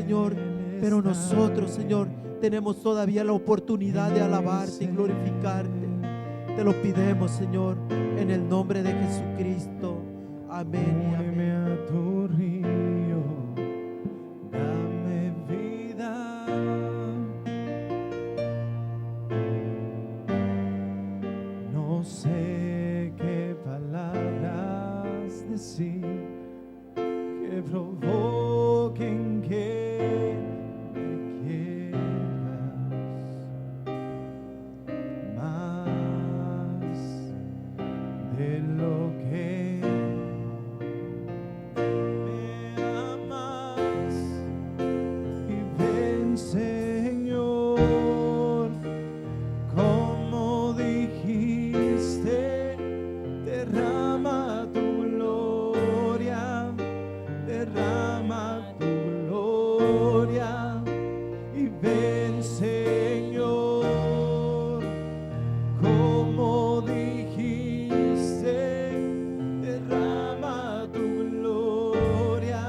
Señor, pero nosotros, Señor, tenemos todavía la oportunidad de alabarte y glorificarte. Te lo pidemos, Señor, en el nombre de Jesucristo. Amén y amén. Úneme a tu río, dame vida. No sé qué palabras decir que provoquen que me quieras más de lo que me amas. Y ven, Señor, como dijiste, derrama tu gloria, derrama tu gloria. Y ven, Señor, como dijiste, derrama tu gloria,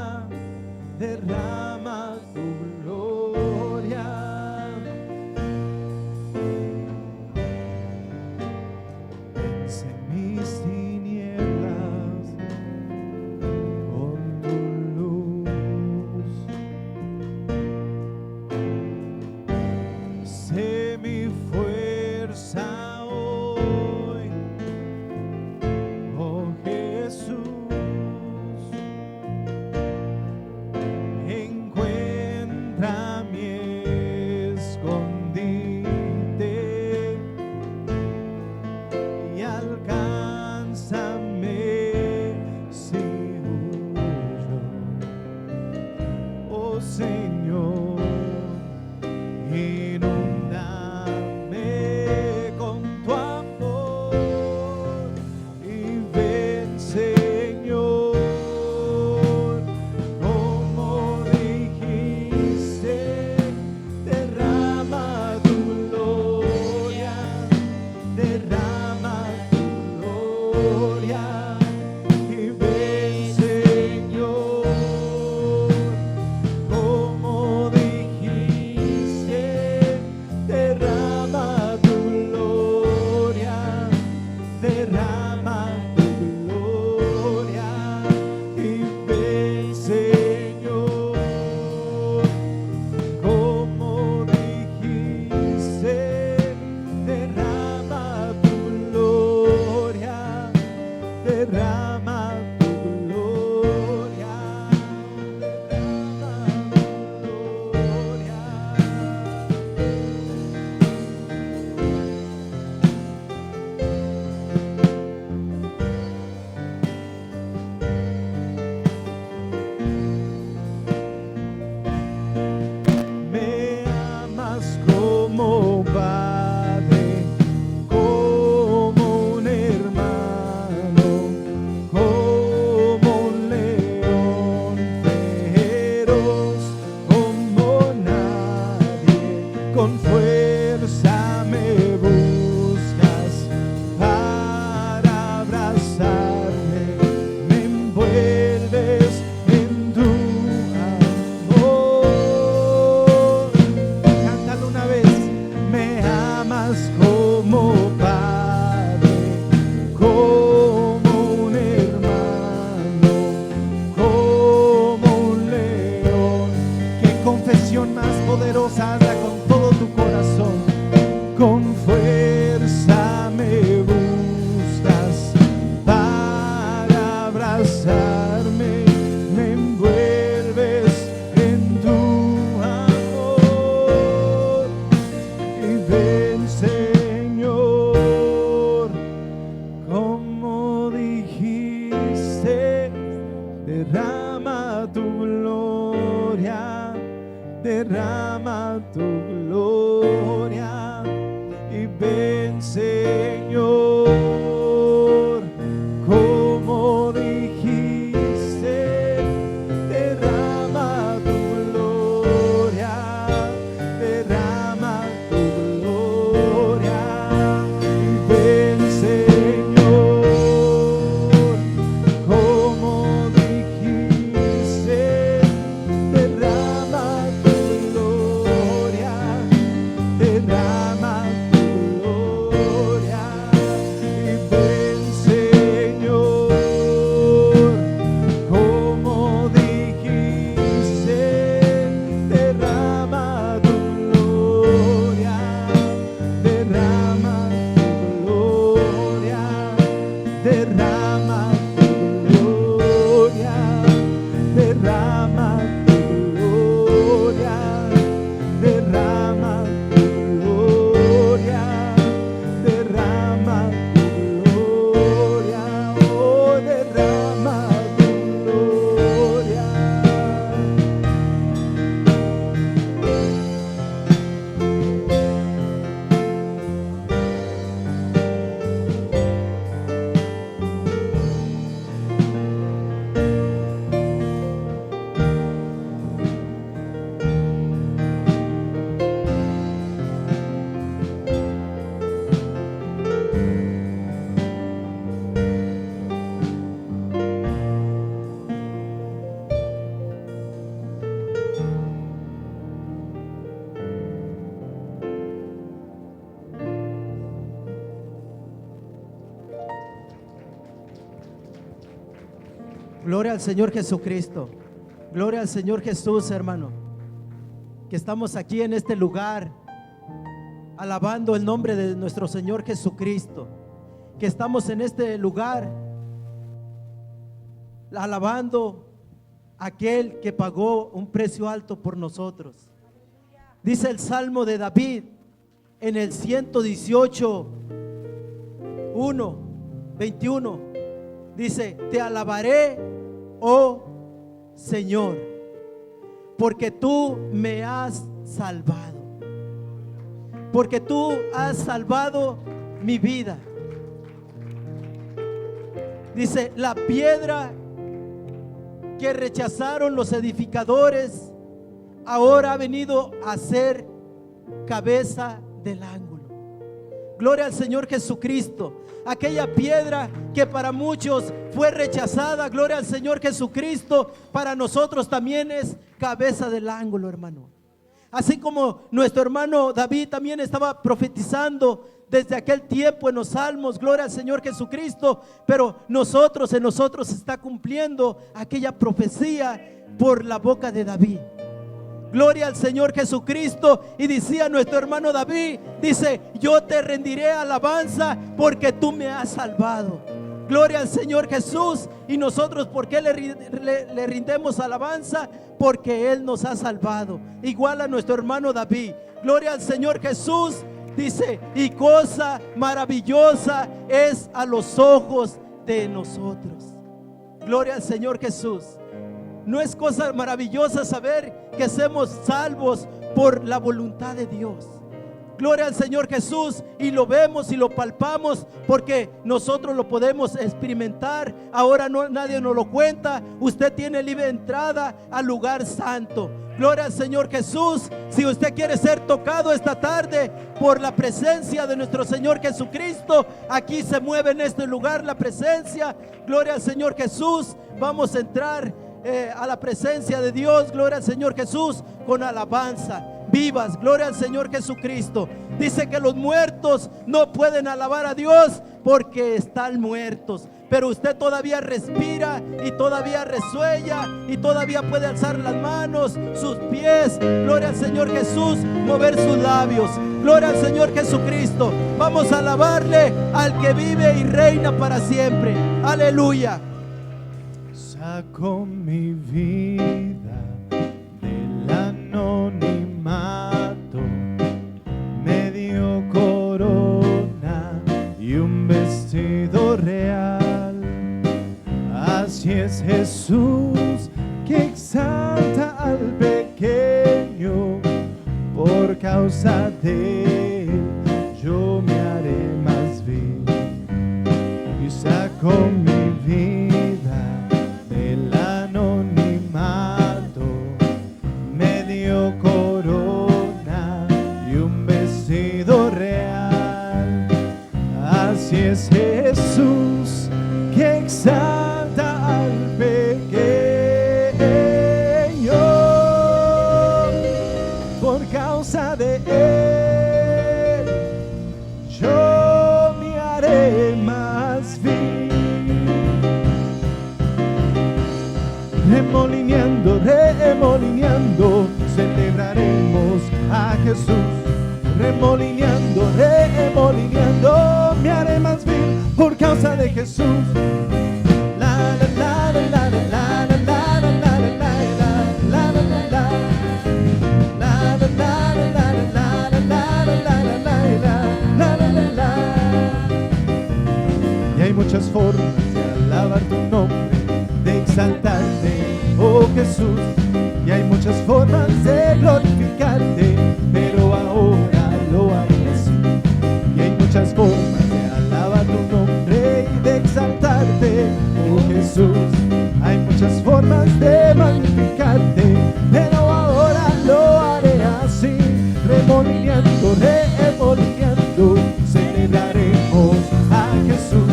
derrama tu gloria. Vence mis tinieblas con tu luz. Sé mi fuerza hoy, oh Jesús. Encuentra mi escondite y alcánzame si huyo, oh Señor. Inúndame con tu amor y ven, Señor, como dijiste, derrama tu gloria, derrama tu gloria. Y ven, Señor, como dijiste, derrama tu gloria, derrama tu gloria. Y ven, Señor, como dijiste, derrama tu gloria, derrama tu gloria, derrama tu gloria. Me amas como padre, como un hermano, como un león feroz, como nadie. Con fuerza me buscas para abrazarme, me envuelves en tu amor. Cántalo una vez. Me amas como padre, como un hermano, como un león. Qué confesión más poderosa, hazla con todo tu corazón. Con fuerza me buscas para abrazarme, me envuelves en tu amor. Y ven, Señor, como dijiste, derrama tu gloria, derrama tu gloria. Y ven, Señor, como dijiste, derrama tu gloria, derrama tu gloria. Y ven, Señor, como dijiste, derrama Gloria al Señor Jesucristo. Gloria al Señor Jesús, hermano. Que estamos aquí en este lugar alabando el nombre de nuestro Señor Jesucristo. Que estamos en este lugar alabando a aquel que pagó un precio alto por nosotros. Dice el Salmo de David en el 118, 21. Dice: te alabaré, oh Señor, porque tú me has salvado. Porque tú has salvado mi vida. Dice: la piedra que rechazaron los edificadores ahora ha venido a ser cabeza del ángulo. Gloria al Señor Jesucristo. Aquella piedra que para muchos fue rechazada, gloria al Señor Jesucristo, para nosotros también es cabeza del ángulo, hermano. Así como nuestro hermano David también estaba profetizando desde aquel tiempo en los salmos, gloria al Señor Jesucristo, pero en nosotros está cumpliendo aquella profecía por la boca de David. Gloria al Señor Jesucristo. Y decía nuestro hermano David, dice: yo te rendiré alabanza porque tú me has salvado. Gloria al Señor Jesús. Y nosotros, ¿por qué le rindemos alabanza? Porque Él nos ha salvado, igual a nuestro hermano David. Gloria al Señor Jesús. Dice: y cosa maravillosa es a los ojos de nosotros. Gloria al Señor Jesús. No es cosa maravillosa saber que somos salvos por la voluntad de Dios. Gloria al Señor Jesús. Y lo vemos y lo palpamos porque nosotros lo podemos experimentar. Ahora nadie nos lo cuenta. Usted tiene libre entrada al lugar santo. Gloria al Señor Jesús. Si usted quiere ser tocado esta tarde por la presencia de nuestro Señor Jesucristo, aquí se mueve en este lugar la presencia. Gloria al Señor Jesús. Vamos a entrar a la presencia de Dios, gloria al Señor Jesús, con alabanza vivas, gloria al Señor Jesucristo. Dice que los muertos no pueden alabar a Dios porque están muertos, pero usted todavía respira y todavía resuella y todavía puede alzar las manos, sus pies, gloria al Señor Jesús, mover sus labios, gloria al Señor Jesucristo. Vamos a alabarle al que vive y reina para siempre. Aleluya. Sacó mi vida del anonimato, me dio corona y un vestido real. Así es Jesús, que exalta al pequeño, por causa de él yo me haré más vil. Y sacó mi vida del anonimato, me dio corona y un vestido real. Así es Jesús, que exalta al pequeño, por causa de él yo me haré más vil. Remolineando, remolineando, celebraremos a Jesús. Remolineando, remolineando, me haré más vil por causa de Jesús. La la la la la la la la la la la la la la la. Y hay muchas formas de alabar tu nombre, de exaltarte, oh Jesús, y hay muchas formas de glorificarte, pero ahora lo haré así. Y hay muchas formas de alabar tu nombre y de exaltarte, oh Jesús, hay muchas formas de magnificarte, pero ahora lo haré así. Remolineando, remolineando, celebraremos a Jesús.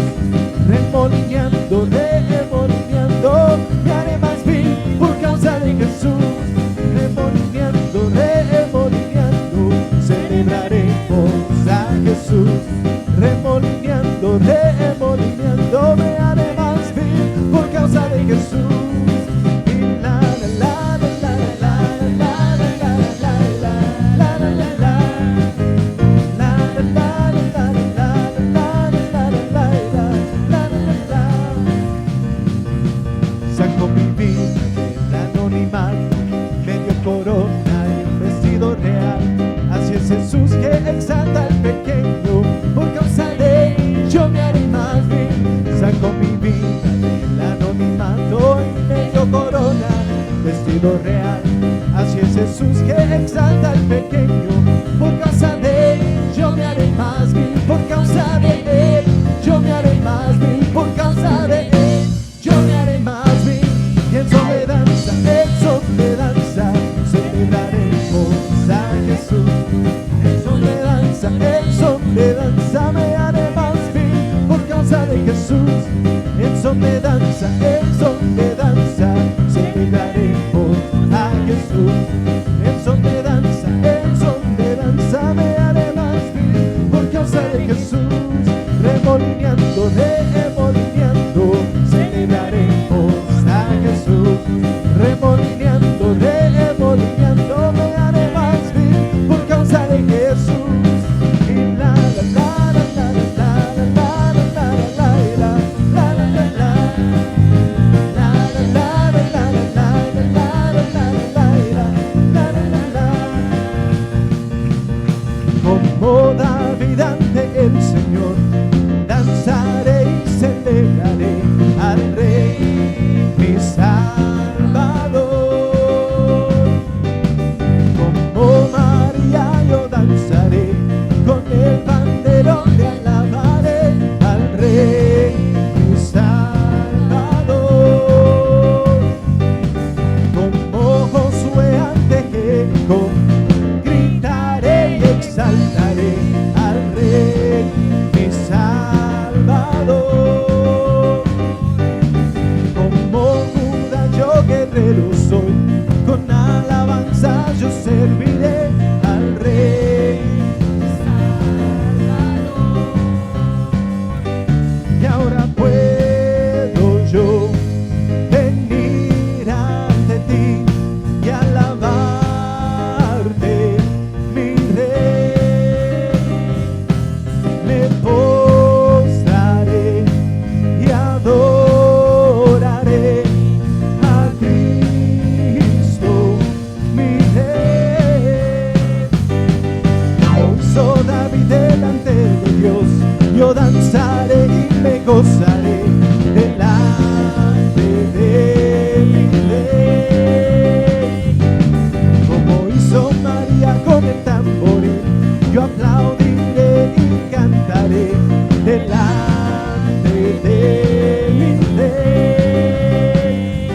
Remolineando, remolineando, me haré más vil por causa de Jesús. sido real. Así es Jesús que exalta al pequeño. Por causa de él yo me haré más vil. Sacó mi vida del anonimato y me dio corona, vestido real. Así es Jesús que exalta al pequeño. Por causa de él yo me haré más vil. Por causa de él yo me haré más vil. Por causa de él yo me haré más vil. Y en son de danza, en son de danza, celebraremos a Jesús. En son de danza, en son de danza, me haré más vil por causa de Jesús. En son de danza, en son de danza, celebraremos a Jesús. En son de danza, en son de danza, me haré más vil por causa de Jesús. Remolineando, remolineando, celebraremos a Jesús. Remolineando, remolineando, me haré más vil por causa de Jesús. Y la la la la la la la la la la la la la. Como David ante el Señor, danzaré y celebraré al Rey, mi Salvador. Como María yo danzaré, con el panderón de alabaré al Rey, mi Salvador. Como Josué ante Jericó, gritaré y exaltaré al Rey, mi Salvador. Como Judá yo guerrero soy, con alabanza yo serviré al Rey, mi Salvador. Y ahora puedo yo venir ante ti y alabarte, mi Rey. Me postraré y adoraré a Cristo, mi Rey. Como hizo David delante de Dios, yo danzaré y me gozaré delante de mi Rey. Como hizo María con el tamboril, yo aplaudiré y cantaré delante de mi Rey.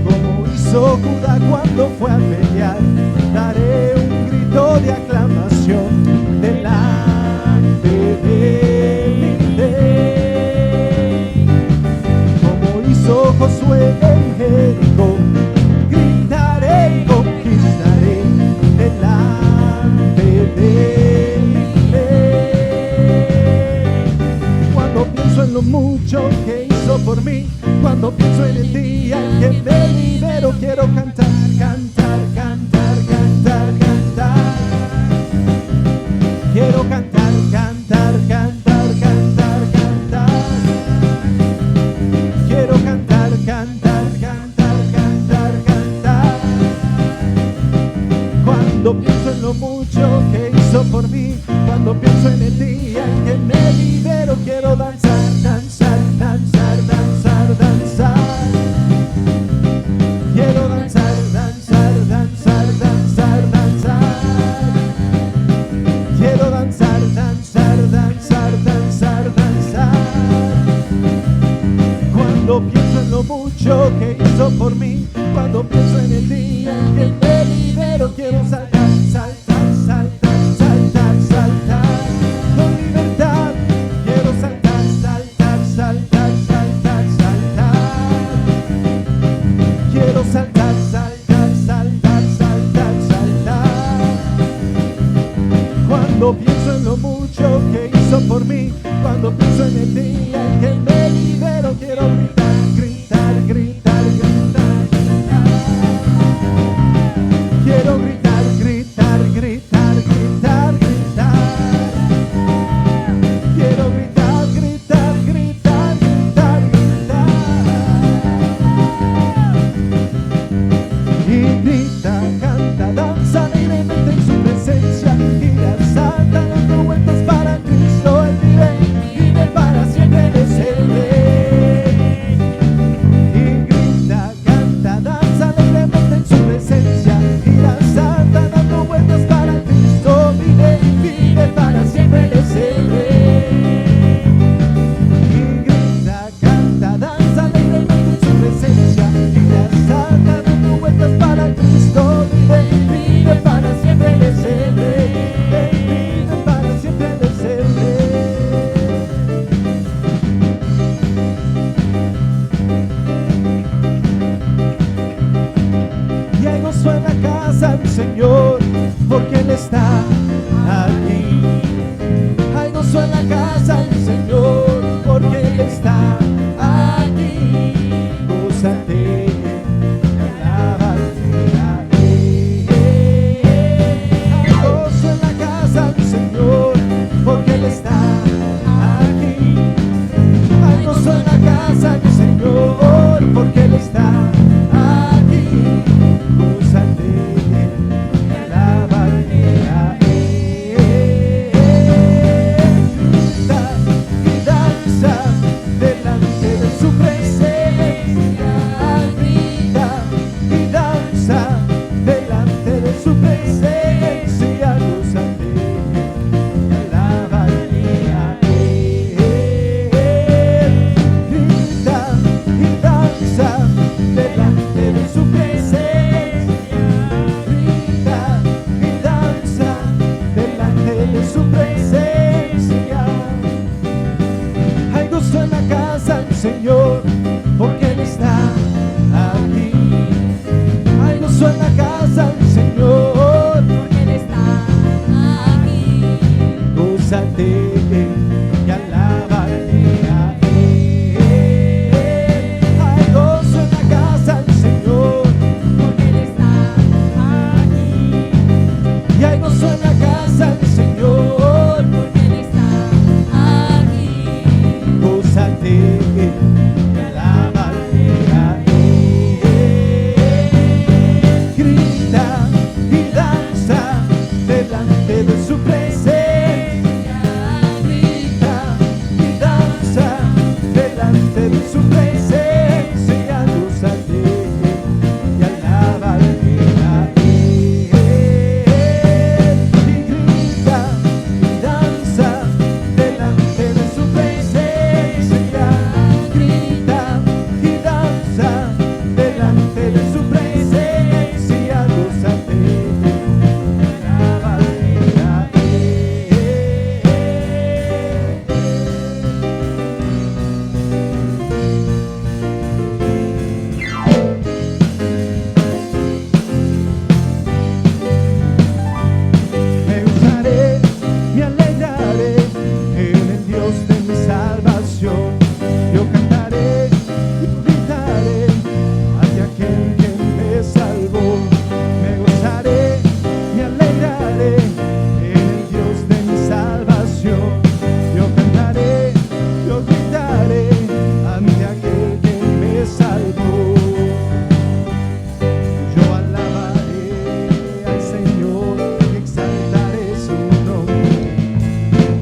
Como hizo Judá cuando fue a pelear, daré un grito de aclamación delante de mi Rey. Como hizo Josué en Jericó, gritaré y conquistaré delante de mi Rey. Cuando pienso en lo mucho que hizo por mí, cuando pienso en el día en que me libero, quiero cantar, cantar, cantar, cantar, cantar. Quiero cantar, cantar, cantar, cantar, cantar. Quiero cantar, cantar, cantar, cantar, cantar. Cuando pienso en lo mucho que hizo por mí, cuando pienso en el día en que me libero, quiero danzar, danzar, danzar, danzar, danzar. Quiero danzar, danzar, danzar, danzar, danzar. Quiero danzar, danzar, danzar, danzar, danzar. Cuando pienso en lo mucho que hizo por mí, cuando pienso en el día en que me libero, quiero saltar, saltar, saltar, saltar, saltar. Con libertad quiero saltar, saltar, saltar, saltar, saltar. Quiero saltar, saltar, saltar, saltar, saltar. Cuando pienso en lo mucho que hizo por mí, cuando pienso en el día en que me libero, quiero gritar, gritar, gritar, gritar, gritar. Quiero gritar, gritar, gritar, gritar, gritar. Quiero gritar, gritar, gritar, gritar, gritar. Y grita, canta, danza alegremente Señor, porque Él está aquí. Hay gozo en la casa del Señor, porque Él está aquí. Gózate y alábale a Él. Hay gozo en la casa del Señor, porque Él está aquí. Hay gozo en la casa del Señor, porque Él está aquí. Gózate y alábale a Él. Grita y danza delante de su presencia. Grita y danza delante de su presencia. Gózate y alábale a Él. Grita y danza delante de su presencia. Grita y danza delante de su presencia. Hay gozo en la casa del Señor, porque Él está aquí. Hay gozo en la casa del Señor, porque Él está aquí. gózate y alábale a Él. Hay gozo en la casa del Señor, Porque Él está aquí. y hay gozo en la casa del Señor. Porque Él está aquí. Gózate y alábale a Él. Grita y danza delante de su presencia. Grita y danza delante de su presencia. Gózate y alábale a Él. Y grita y danza delante de su presencia. Grita y danza delante de su presencia. Gózate y alábale a Él. Me gozaré, me alegraré en el Dios de mi salvación. Yo cantaré, yo gritaré hacia aquel que me salvó. Me gozaré, me alegraré en el Dios de mi salvación. Yo cantaré, yo gritaré ante aquel que me salvó. Yo alabaré al Señor y exaltaré su nombre,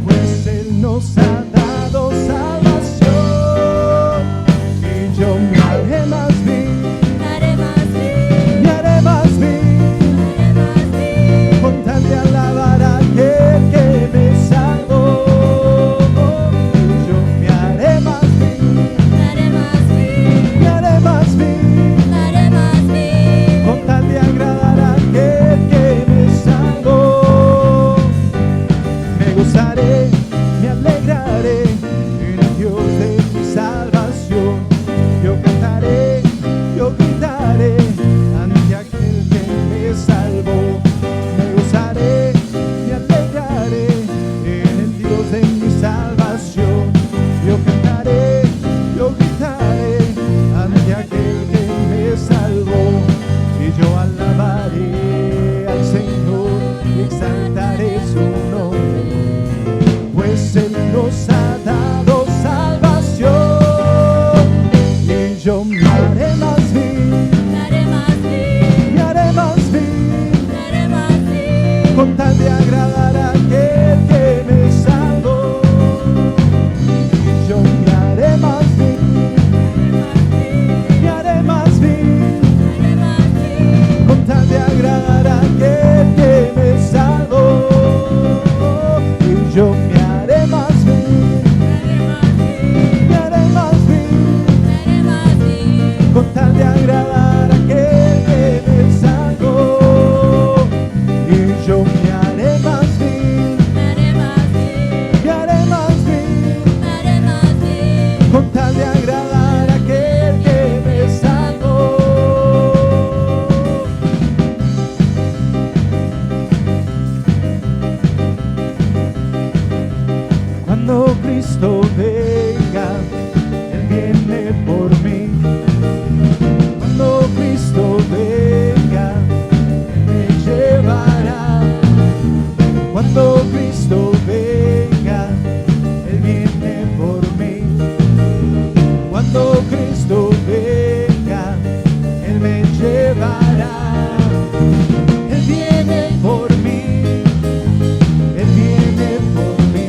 pues Él nos ha dado salvación. Y yo me haré más vil, Haré más bien, me haré más vil, haré más bien. con tal de alabar a aquel que me salvó. Y yo me haré más vil, Haré más bien, me haré más vil, haré más bien. con tal de agradar a aquel que me salvó. Me gozaré, me alegraré en el Dios de mi salvación. Yo cantaré, yo gritaré ante aquel que me salvó. Me gozaré, me alegraré en el Dios de mi salvación. Yo cantaré, yo gritaré ante aquel que me salvó. Y yo alabaré al Señor y exaltaré su nombre, pues Él nos ha dado salvación. Y yo me haré más vil, Haré más bien, me haré más vil, haré más bien. con tal de agradar a aquel que me salvó. Y yo me haré más vil, me haré más vil, Haré más bien, con tal de agradar a aquel que me salvó. Y yo me haré más vil, haré más bien, me haré más vil, haré más bien. con tal de agradar a aquel que me salvó. Y yo me haré Cristo venga, Él viene por mí. Cuando Cristo venga, Él me llevará. Cuando Cristo venga, Él viene por mí. Cuando Cristo venga, Él me llevará. Él viene por mí. Él viene por mí.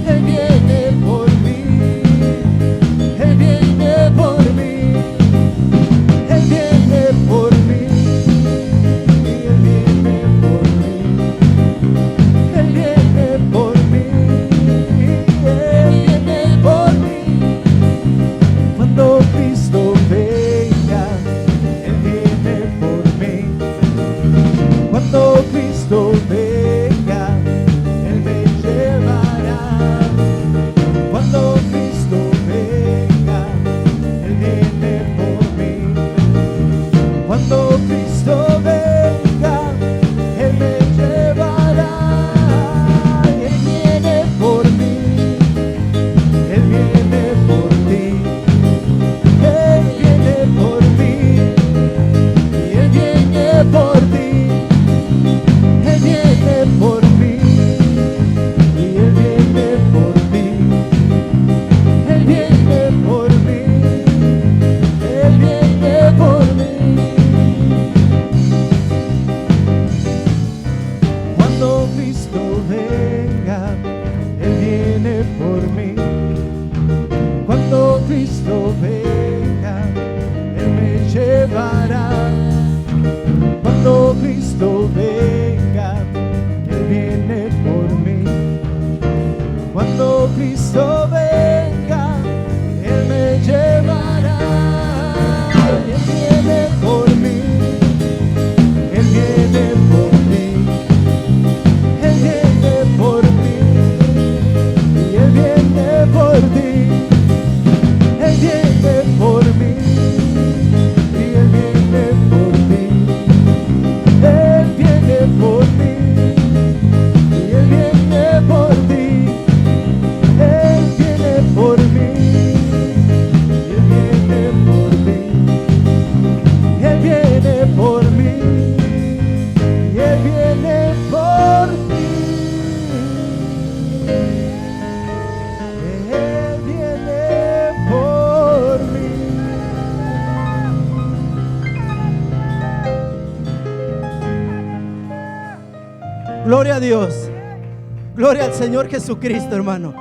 Él viene por mí. Él viene por mí. Él viene por mí. Él viene por mí. Él viene por mí. Él viene por mí. Cuando Cristo venga, Él viene por mí. Cuando Cristo venga, Él me llevará. Cuando Cristo venga, Él viene por mí. Cuando Cristo venga, Él me llevará. Él viene por mí. Él viene por ti. Él viene por mí. Y Él viene por ti. Él viene por mí. Y Él viene por ti. Él viene por mí. Él viene por mí. Cuando Cristo venga, Él viene por mí. Cuando Cristo venga, Él me llevará. Cuando Cristo venga, Él viene por mí. Cuando Cristo venga, Él me llevará. Él viene por mí. Él viene por mí. Él viene por mí. Y Él viene por ti. Él viene por mí. Y Él viene por ti. Él viene por mí. Y Él viene por ti. Él viene por mí. Y Él viene por ti. Él viene por mí. Y Él viene por ti. Él viene por mí. Gloria a Dios. Gloria al Señor Jesucristo, hermano.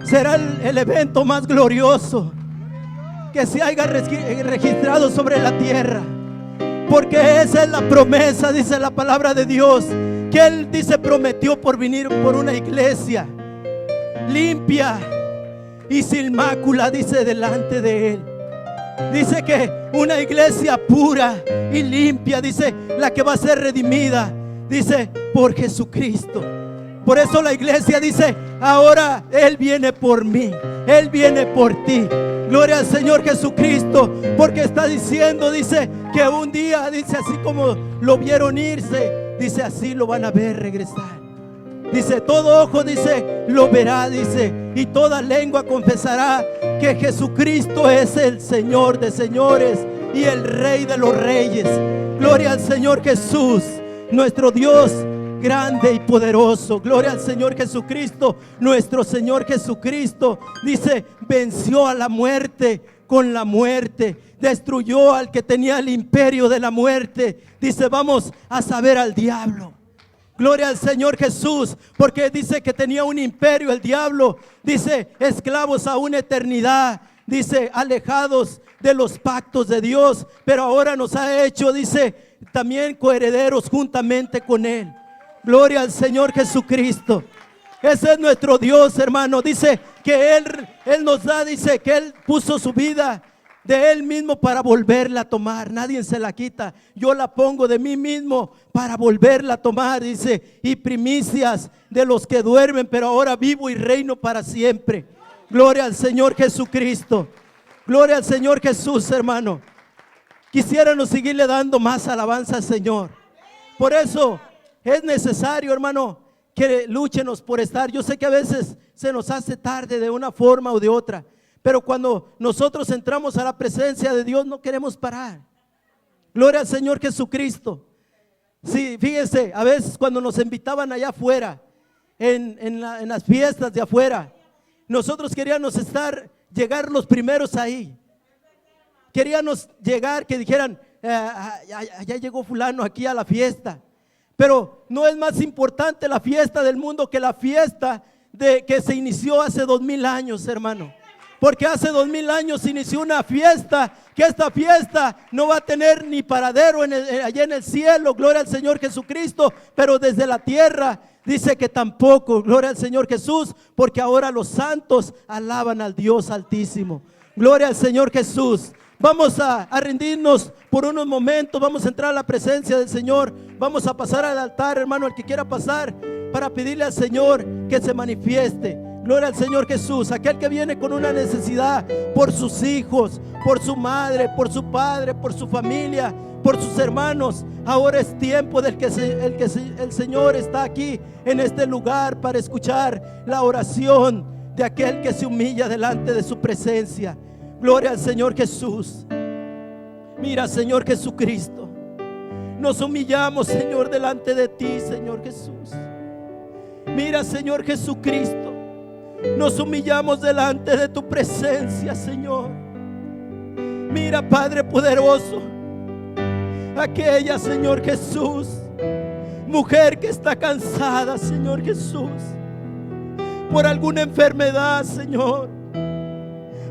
Será el evento más glorioso que se haya registrado sobre la tierra. Porque esa es la promesa, dice la palabra de Dios, que Él dice prometió por venir por una iglesia limpia y sin mácula, dice, delante de Él. Dice que una iglesia pura y limpia, dice, la que va a ser redimida, dice, por Jesucristo. Por eso la iglesia dice, ahora Él viene por mí, Él viene por ti. Gloria al Señor Jesucristo, porque está diciendo, dice, que un día, dice, así como lo vieron irse, dice, así lo van a ver regresar. Dice, todo ojo, dice, lo verá, dice, y toda lengua confesará que Jesucristo es el Señor de señores y el Rey de los reyes. Gloria al Señor Jesús, nuestro Dios grande y poderoso. Gloria al Señor Jesucristo, nuestro Señor Jesucristo, dice, venció a la muerte con la muerte, destruyó al que tenía el imperio de la muerte. Dice, vamos a saber al diablo. Gloria al Señor Jesús, porque dice que tenía un imperio el diablo, dice, esclavos a una eternidad, dice, alejados de los pactos de Dios, pero ahora nos ha hecho, dice, también coherederos juntamente con Él. Gloria al Señor Jesucristo. Ese es nuestro Dios, hermano. Dice que Él nos da, dice que Él puso su vida de Él mismo para volverla a tomar. Nadie se la quita. Yo la pongo de mí mismo para volverla a tomar, dice, y primicias de los que duermen, pero ahora vivo y reino para siempre. Gloria al Señor Jesucristo. Gloria al Señor Jesús, hermano. Quisiéramos seguirle dando más alabanza al Señor. Por eso es necesario, hermano, que lúchenos por estar. Yo sé que a veces se nos hace tarde de una forma o de otra, pero cuando nosotros entramos a la presencia de Dios no queremos parar. Gloria al Señor Jesucristo. Sí, fíjense, a veces cuando nos invitaban allá afuera, en las fiestas de afuera, nosotros queríamos llegar los primeros ahí. Queríamos llegar, que dijeran, ya llegó fulano aquí a la fiesta. Pero no es más importante la fiesta del mundo que la fiesta que se inició hace 2000 años, hermano. Porque hace 2000 años se inició una fiesta, que esta fiesta no va a tener ni paradero allá en el cielo, gloria al Señor Jesucristo, pero desde la tierra dice que tampoco, gloria al Señor Jesús, porque ahora los santos alaban al Dios Altísimo. Gloria al Señor Jesús. Vamos a rendirnos por unos momentos, vamos a entrar a la presencia del Señor, vamos a pasar al altar, hermano, el que quiera pasar, para pedirle al Señor que se manifieste. Gloria al Señor Jesús. Aquel que viene con una necesidad por sus hijos, por su madre, por su padre, por su familia, por sus hermanos, ahora es tiempo del que el Señor está aquí en este lugar para escuchar la oración de aquel que se humilla delante de su presencia. Gloria al Señor Jesús. Mira, Señor Jesucristo, nos humillamos, Señor, delante de ti, Señor Jesús. Mira, Señor Jesucristo, nos humillamos delante de tu presencia, Señor. Mira, Padre poderoso, aquella, Señor Jesús, mujer que está cansada, Señor Jesús, por alguna enfermedad, Señor,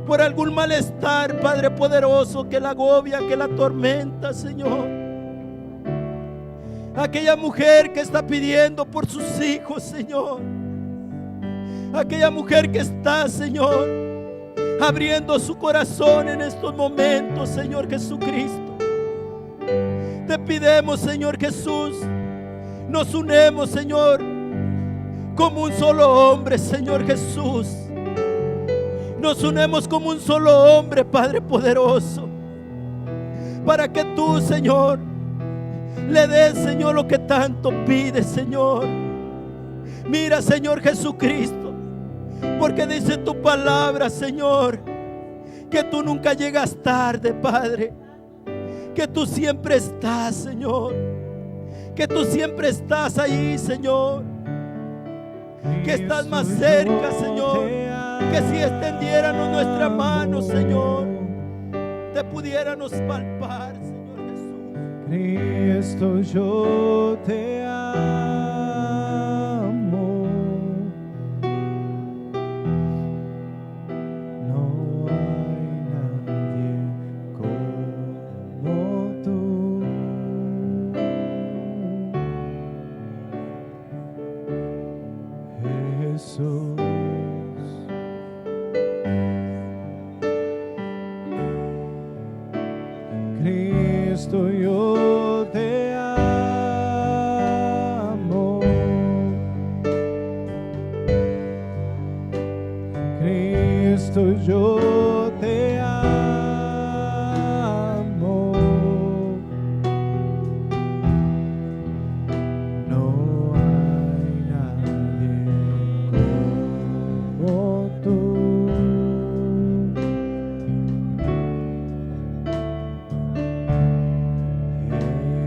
por algún malestar, Padre poderoso, que la agobia, que la atormenta, Señor. Aquella mujer que está pidiendo por sus hijos, Señor. Aquella mujer que está, Señor, abriendo su corazón en estos momentos, Señor Jesucristo. Te pidemos, Señor Jesús, nos unemos, Señor, como un solo hombre, Señor Jesús. Nos unemos como un solo hombre, Padre poderoso, para que tú, Señor, le des, Señor, lo que tanto pides, Señor. Mira, Señor Jesucristo, porque dice tu palabra, Señor, que tú nunca llegas tarde, Padre, que tú siempre estás, Señor, que tú siempre estás ahí, Señor, que estás más cerca, Señor, que si extendiéramos nuestra mano, Señor, te pudiéramos palpar, Señor Jesús. Cristo, yo te amo. No hay nadie como tú. Jesús. Cristo, yo te amo. Cristo, yo te amo. No hay nadie como tú.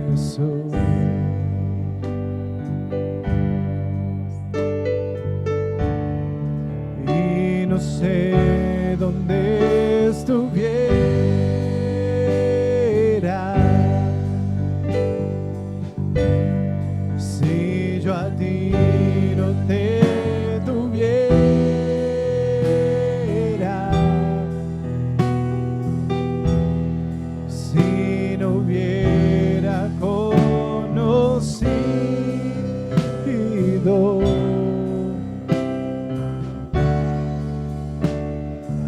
Jesús. Y no sé dónde estuviera si yo a ti no te tuviera, si no hubiera conocido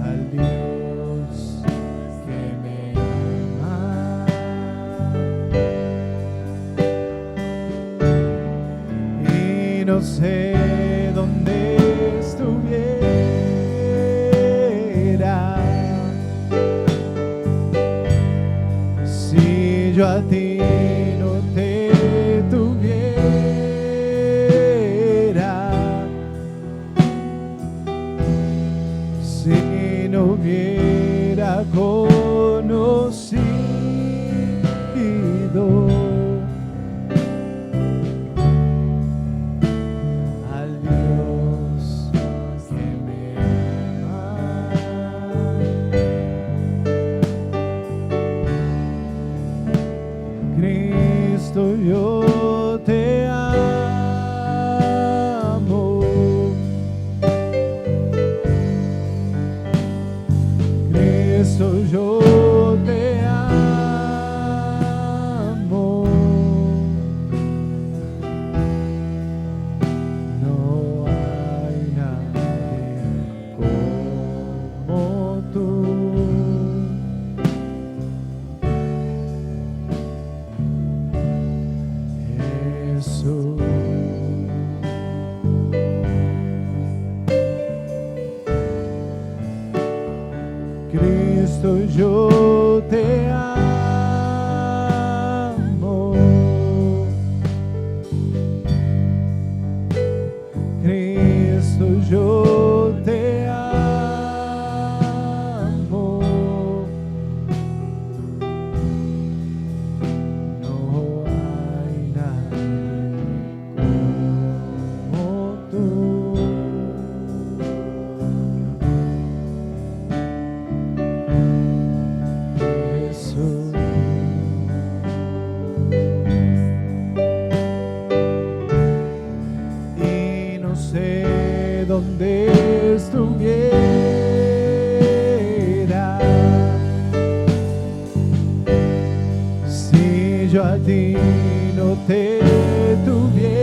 al Dios que me ama. Y no sé dónde estuviera si yo a ti no te tuviera, Jesús. Cristo, yo te amo. Cristo, yo te amo. No hay nadie como tú. Jesús. Y no sé dónde estuviera si yo a ti no te tuviera,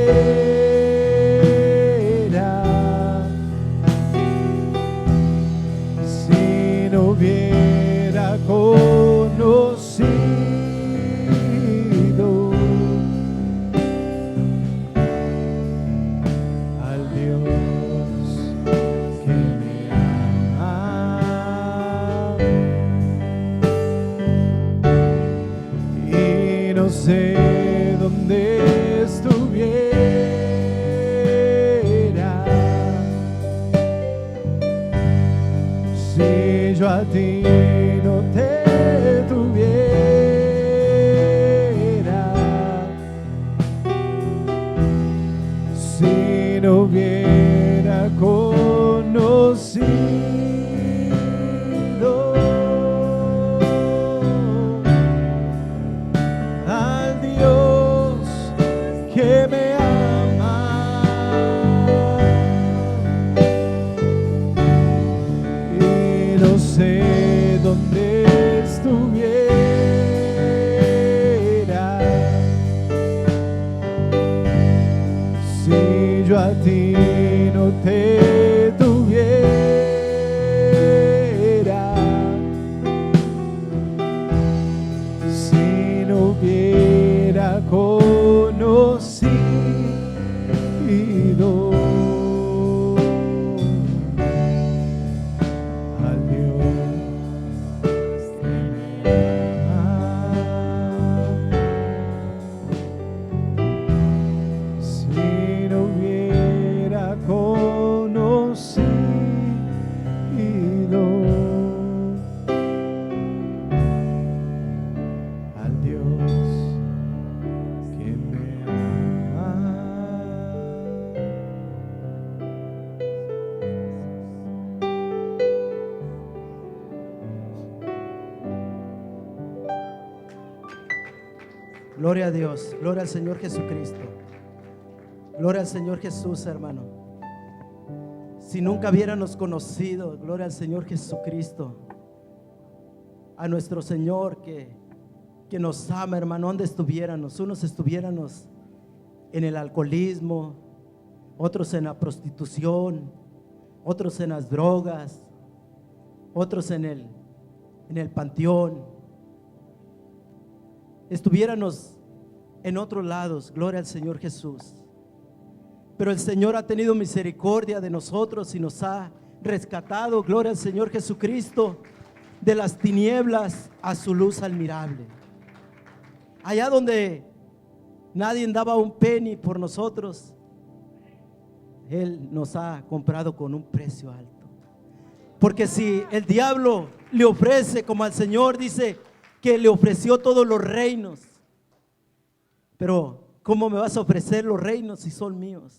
si no hubiera conocido al Dios que me ama. Y no sé dónde estuviera si yo a ti no te tuviera, si no hubiera conocido al Dios que me ama. Y no sé dónde estuviera si yo a ti no te tuviera, si no hubiera conocido al Dios que me ama, si no hubiera conocido al Dios que me ama. Gloria a Dios, gloria al Señor Jesucristo. Gloria al Señor Jesús, hermano. Si nunca hubiéramos conocido, gloria al Señor Jesucristo, a nuestro Señor que nos ama, hermano, donde estuviéramos, unos estuviéramos en el alcoholismo, otros en la prostitución, otros en las drogas, otros en el panteón, estuviéramos en otros lados, gloria al Señor Jesús. Pero el Señor ha tenido misericordia de nosotros y nos ha rescatado, gloria al Señor Jesucristo, de las tinieblas a su luz admirable. Allá donde nadie daba un penny por nosotros, Él nos ha comprado con un precio alto. Porque si el diablo le ofrece, como al Señor dice que le ofreció todos los reinos, pero ¿cómo me vas a ofrecer los reinos si son míos?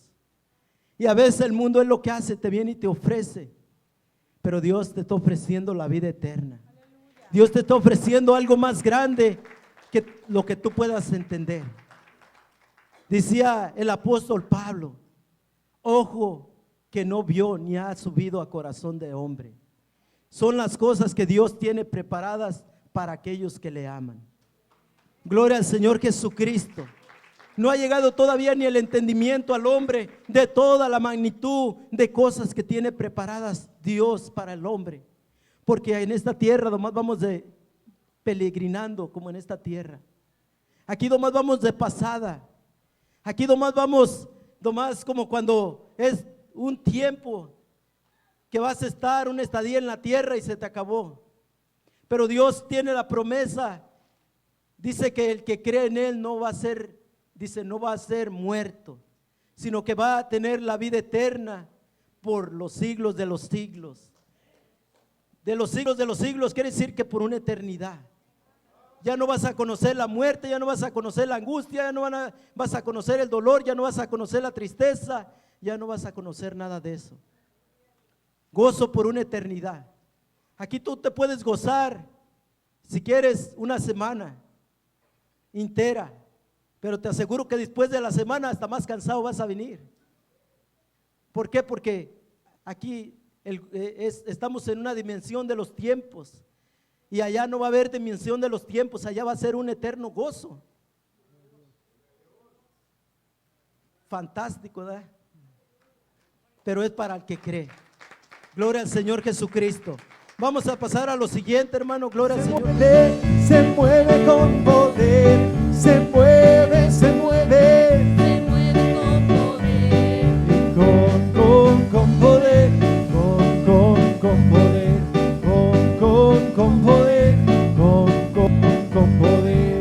Y a veces el mundo es lo que hace, te viene y te ofrece, pero Dios te está ofreciendo la vida eterna. Dios te está ofreciendo algo más grande que lo que tú puedas entender. Decía el apóstol Pablo: ojo que no vio ni ha subido a corazón de hombre, son las cosas que Dios tiene preparadas para aquellos que le aman. Gloria al Señor Jesucristo. No ha llegado todavía ni el entendimiento al hombre de toda la magnitud de cosas que tiene preparadas Dios para el hombre. Porque en esta tierra nomás vamos de peregrinando, como en esta tierra. Aquí nomás vamos de pasada. Aquí nomás vamos, nomás como cuando es un tiempo que vas a estar una estadía en la tierra y se te acabó. Pero Dios tiene la promesa, dice que el que cree en Él no va a ser, dice, no va a ser muerto, sino que va a tener la vida eterna por los siglos de los siglos. De los siglos quiere decir que por una eternidad. Ya no vas a conocer la muerte, ya no vas a conocer la angustia, ya no vas a conocer el dolor, ya no vas a conocer la tristeza, ya no vas a conocer nada de eso. Gozo por una eternidad. Aquí tú te puedes gozar, si quieres, una semana entera, pero te aseguro que después de la semana hasta más cansado vas a venir. ¿Por qué? Porque aquí estamos en una dimensión de los tiempos y allá no va a haber dimensión de los tiempos, allá va a ser un eterno gozo. Fantástico, ¿verdad? Pero es para el que cree. Gloria al Señor Jesucristo. Vamos a pasar a lo siguiente, hermano. Gloria al Señor. Se mueve con poder, se mueve, se mueve. Se mueve con poder. Con poder, con poder, con poder, con poder.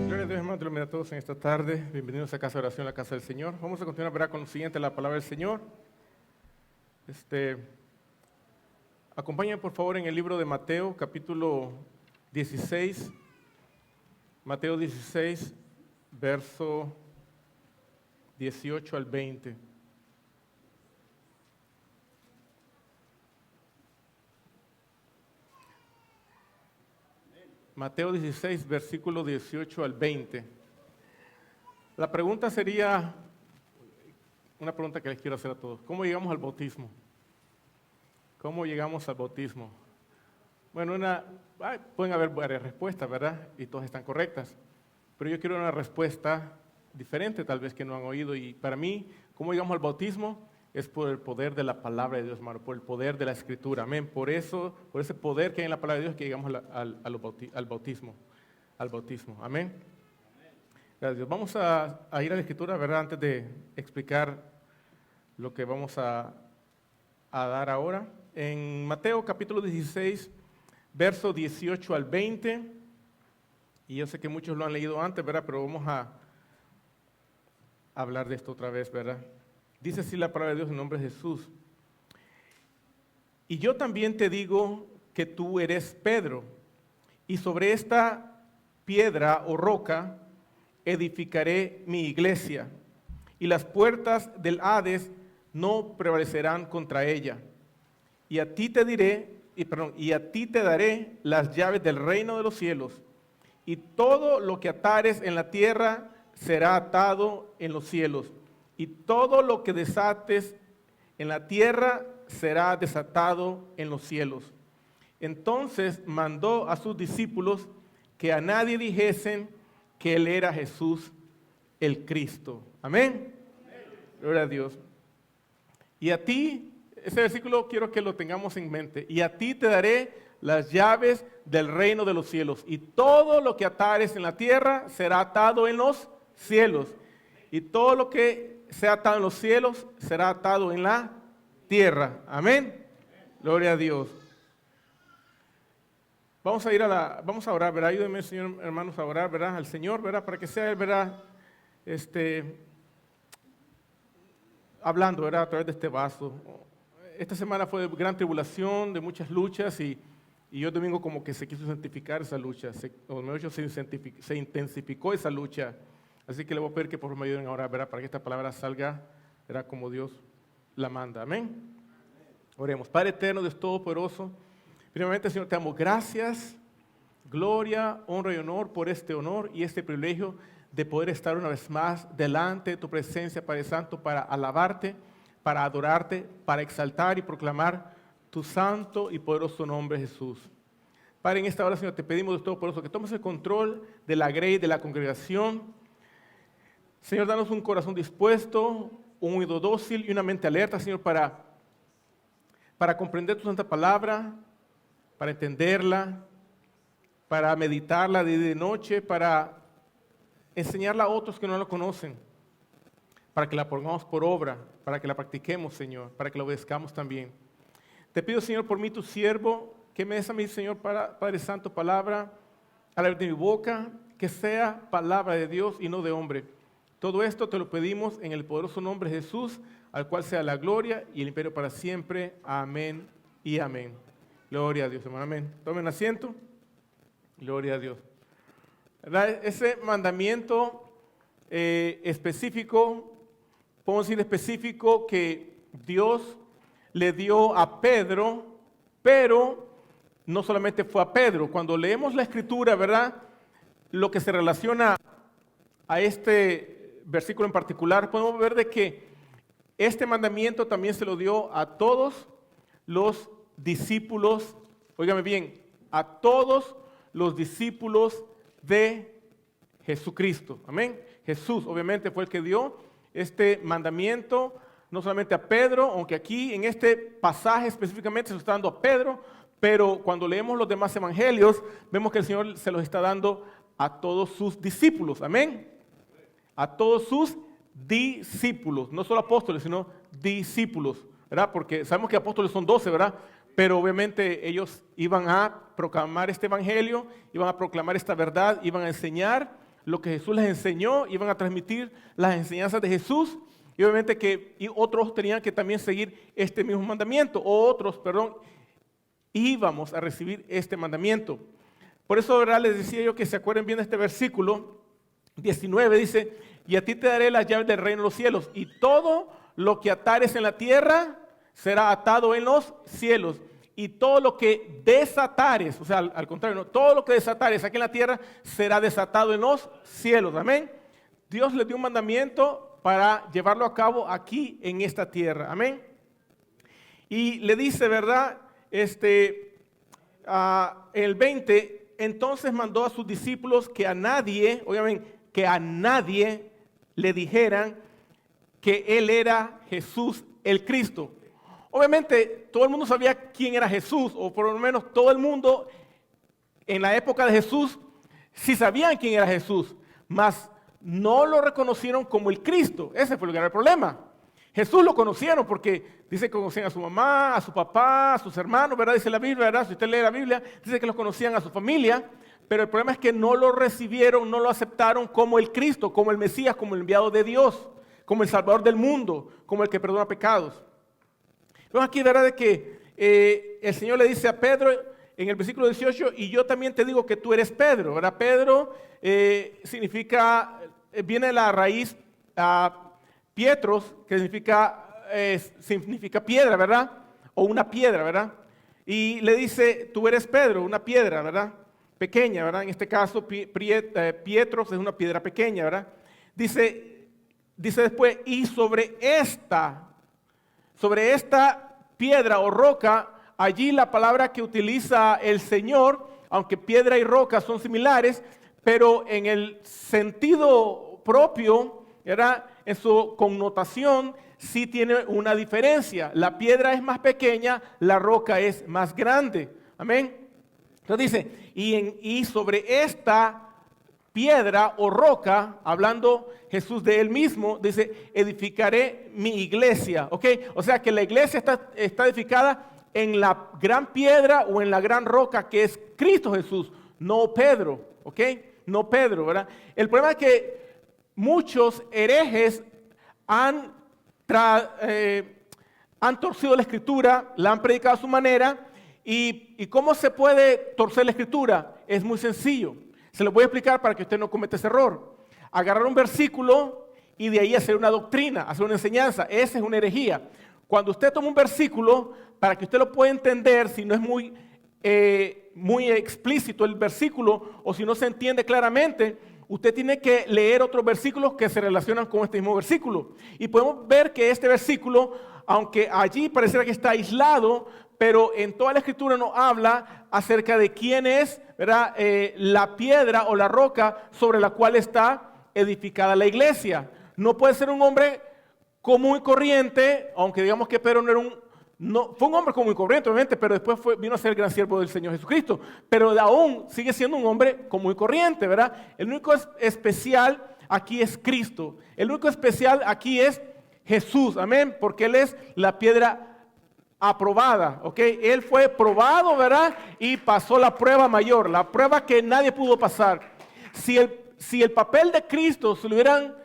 Gloria a Dios, hermanos, te lo bendiga a todos en esta tarde. Bienvenidos a Casa de Oración, la Casa del Señor. Vamos a continuar, ¿verdad?, con lo siguiente, la palabra del Señor. Acompáñenme, por favor, en el libro de Mateo, capítulo 16. Mateo 16, verso 18 al 20. Mateo 16, versículo 18 al 20. La pregunta sería, una pregunta que les quiero hacer a todos. ¿Cómo llegamos al bautismo? ¿Cómo llegamos al bautismo? Bueno, pueden haber varias respuestas, ¿verdad? Y todas están correctas. Pero yo quiero una respuesta diferente, tal vez que no han oído. Y para mí, ¿cómo llegamos al bautismo? Es por el poder de la palabra de Dios, hermano, por el poder de la Escritura. Amén. Por eso, por ese poder que hay en la palabra de Dios, que llegamos al bautismo. Al bautismo. Amén. Gracias. Vamos a ir a la Escritura, ¿verdad? Antes de explicar lo que vamos a dar ahora. En Mateo capítulo 16, verso 18 al 20, y yo sé que muchos lo han leído antes, ¿verdad? Pero vamos a hablar de esto otra vez, ¿verdad? Dice así la palabra de Dios en nombre de Jesús. Y yo también te digo que tú eres Pedro, y sobre esta piedra o roca edificaré mi iglesia, y las puertas del Hades no prevalecerán contra ella. Y a ti te daré las llaves del reino de los cielos, y todo lo que atares en la tierra será atado en los cielos, y todo lo que desates en la tierra será desatado en los cielos. Entonces mandó a sus discípulos que a nadie dijesen que él era Jesús el Cristo. Amén. Gloria a Dios. Y a ti, ese versículo quiero que lo tengamos en mente. Y a ti te daré las llaves del reino de los cielos. Y todo lo que atares en la tierra será atado en los cielos. Y todo lo que sea atado en los cielos será atado en la tierra. Amén. Gloria a Dios. Vamos a orar, ¿verdad? Ayúdenme, Señor, hermanos, a orar, ¿verdad? Al Señor, ¿verdad? Para que sea Él, ¿verdad? Hablando, ¿verdad? A través de este vaso. Esta semana fue de gran tribulación, de muchas luchas, y yo domingo como que se quiso intensificar esa lucha, o mejor dicho, se intensificó esa lucha. Así que le voy a pedir que por favor me ayuden ahora, ¿verdad? Para que esta palabra salga, ¿verdad? Como Dios la manda. Amén. Oremos. Padre eterno, Dios todopoderoso, primeramente, Señor, te damos gracias, gloria, honra y honor por este honor y este privilegio de poder estar una vez más delante de tu presencia, Padre Santo, para alabarte, para adorarte, para exaltar y proclamar tu santo y poderoso nombre, Jesús. Padre, en esta hora, Señor, te pedimos, Dios todopoderoso, que tomes el control de la grey, de la congregación. Señor, danos un corazón dispuesto, un oído dócil y una mente alerta, Señor, para comprender tu santa palabra, para entenderla, para meditarla de día y de noche, para enseñarla a otros que no la conocen, para que la pongamos por obra, para que la practiquemos, Señor, para que la obedezcamos también. Te pido, Señor, por mí, tu siervo, que me des a mí, Señor, Padre Santo, palabra a la vez de mi boca, que sea palabra de Dios y no de hombre. Todo esto te lo pedimos en el poderoso nombre de Jesús, al cual sea la gloria y el imperio para siempre. Amén y amén. Gloria a Dios, hermano. Amén. Tomen asiento. Gloria a Dios. ¿Verdad? Ese mandamiento específico, podemos decir específico, que Dios le dio a Pedro, pero no solamente fue a Pedro. Cuando leemos la Escritura, ¿verdad? Lo que se relaciona a este versículo en particular, podemos ver de que este mandamiento también se lo dio a todos los discípulos, óigame bien, a todos los discípulos de Jesucristo. Amén. Jesús obviamente fue el que dio este mandamiento, no solamente a Pedro, aunque aquí en este pasaje específicamente se lo está dando a Pedro, pero cuando leemos los demás evangelios, vemos que el Señor se los está dando a todos sus discípulos. Amén. A todos sus discípulos, no solo apóstoles, sino discípulos, ¿verdad? Porque sabemos que apóstoles son 12, ¿verdad? Pero obviamente ellos iban a proclamar este evangelio, iban a proclamar esta verdad, iban a enseñar lo que Jesús les enseñó, iban a transmitir las enseñanzas de Jesús, y obviamente que otros tenían que también seguir este mismo mandamiento, íbamos a recibir este mandamiento. Por eso, ¿verdad? Les decía yo que se acuerden bien de este versículo 19, dice: y a ti te daré las llaves del reino de los cielos, y todo lo que atares en la tierra será atado en los cielos, y todo lo que desatares, o sea, al contrario, no, todo lo que desatares aquí en la tierra será desatado en los cielos. Amén. Dios les dio un mandamiento para llevarlo a cabo aquí en esta tierra. Amén. Y le dice, ¿verdad? El 20, entonces mandó a sus discípulos que a nadie, obviamente, que a nadie le dijeran que él era Jesús el Cristo. Obviamente todo el mundo sabía quién era Jesús, o por lo menos todo el mundo en la época de Jesús sí sabían quién era Jesús, mas no lo reconocieron como el Cristo. Ese fue el gran problema. Jesús lo conocieron porque dice que conocían a su mamá, a su papá, a sus hermanos, ¿verdad? Dice la Biblia, ¿verdad? Si usted lee la Biblia, dice que los conocían a su familia, pero el problema es que no lo recibieron, no lo aceptaron como el Cristo, como el Mesías, como el enviado de Dios, como el Salvador del mundo, como el que perdona pecados. Vemos aquí, ¿verdad?, de que el Señor le dice a Pedro en el versículo 18, y yo también te digo que tú eres Pedro, ¿verdad? Pedro significa, viene de la raíz Pietros, que significa piedra, ¿verdad? O una piedra, ¿verdad? Y le dice, tú eres Pedro, una piedra, ¿verdad? Pequeña, ¿verdad? En este caso, Pietros es una piedra pequeña, ¿verdad? Dice después, y sobre esta piedra o roca, allí la palabra que utiliza el Señor, aunque piedra y roca son similares, pero en el sentido propio, ¿verdad?, en su connotación, sí tiene una diferencia. La piedra es más pequeña, la roca es más grande. Amén. Entonces dice, y sobre esta piedra o roca, hablando Jesús de él mismo, dice, edificaré mi iglesia. ¿Ok? O sea que la iglesia está edificada en la gran piedra o en la gran roca que es Cristo Jesús, no Pedro. ¿Ok? No Pedro, ¿verdad? El problema es que muchos herejes han torcido la Escritura, la han predicado a su manera. ¿Y cómo se puede torcer la Escritura? Es muy sencillo. Se lo voy a explicar para que usted no cometa ese error. Agarrar un versículo y de ahí hacer una doctrina, hacer una enseñanza. Esa es una herejía. Cuando usted toma un versículo, para que usted lo pueda entender, si no es muy explícito el versículo o si no se entiende claramente, usted tiene que leer otros versículos que se relacionan con este mismo versículo. Y podemos ver que este versículo, aunque allí pareciera que está aislado, pero en toda la Escritura nos habla acerca de quién es, ¿verdad?, la piedra o la roca sobre la cual está edificada la iglesia. No puede ser un hombre común y corriente, aunque digamos que Pedro no era un no, fue un hombre común y corriente, obviamente, pero después vino a ser el gran siervo del Señor Jesucristo. Pero aún sigue siendo un hombre común y corriente, ¿verdad? El único especial aquí es Cristo. El único especial aquí es Jesús, amén, porque Él es la piedra aprobada, ¿ok? Él fue probado, ¿verdad? Y pasó la prueba mayor, la prueba que nadie pudo pasar. Si el papel de Cristo se lo hubieran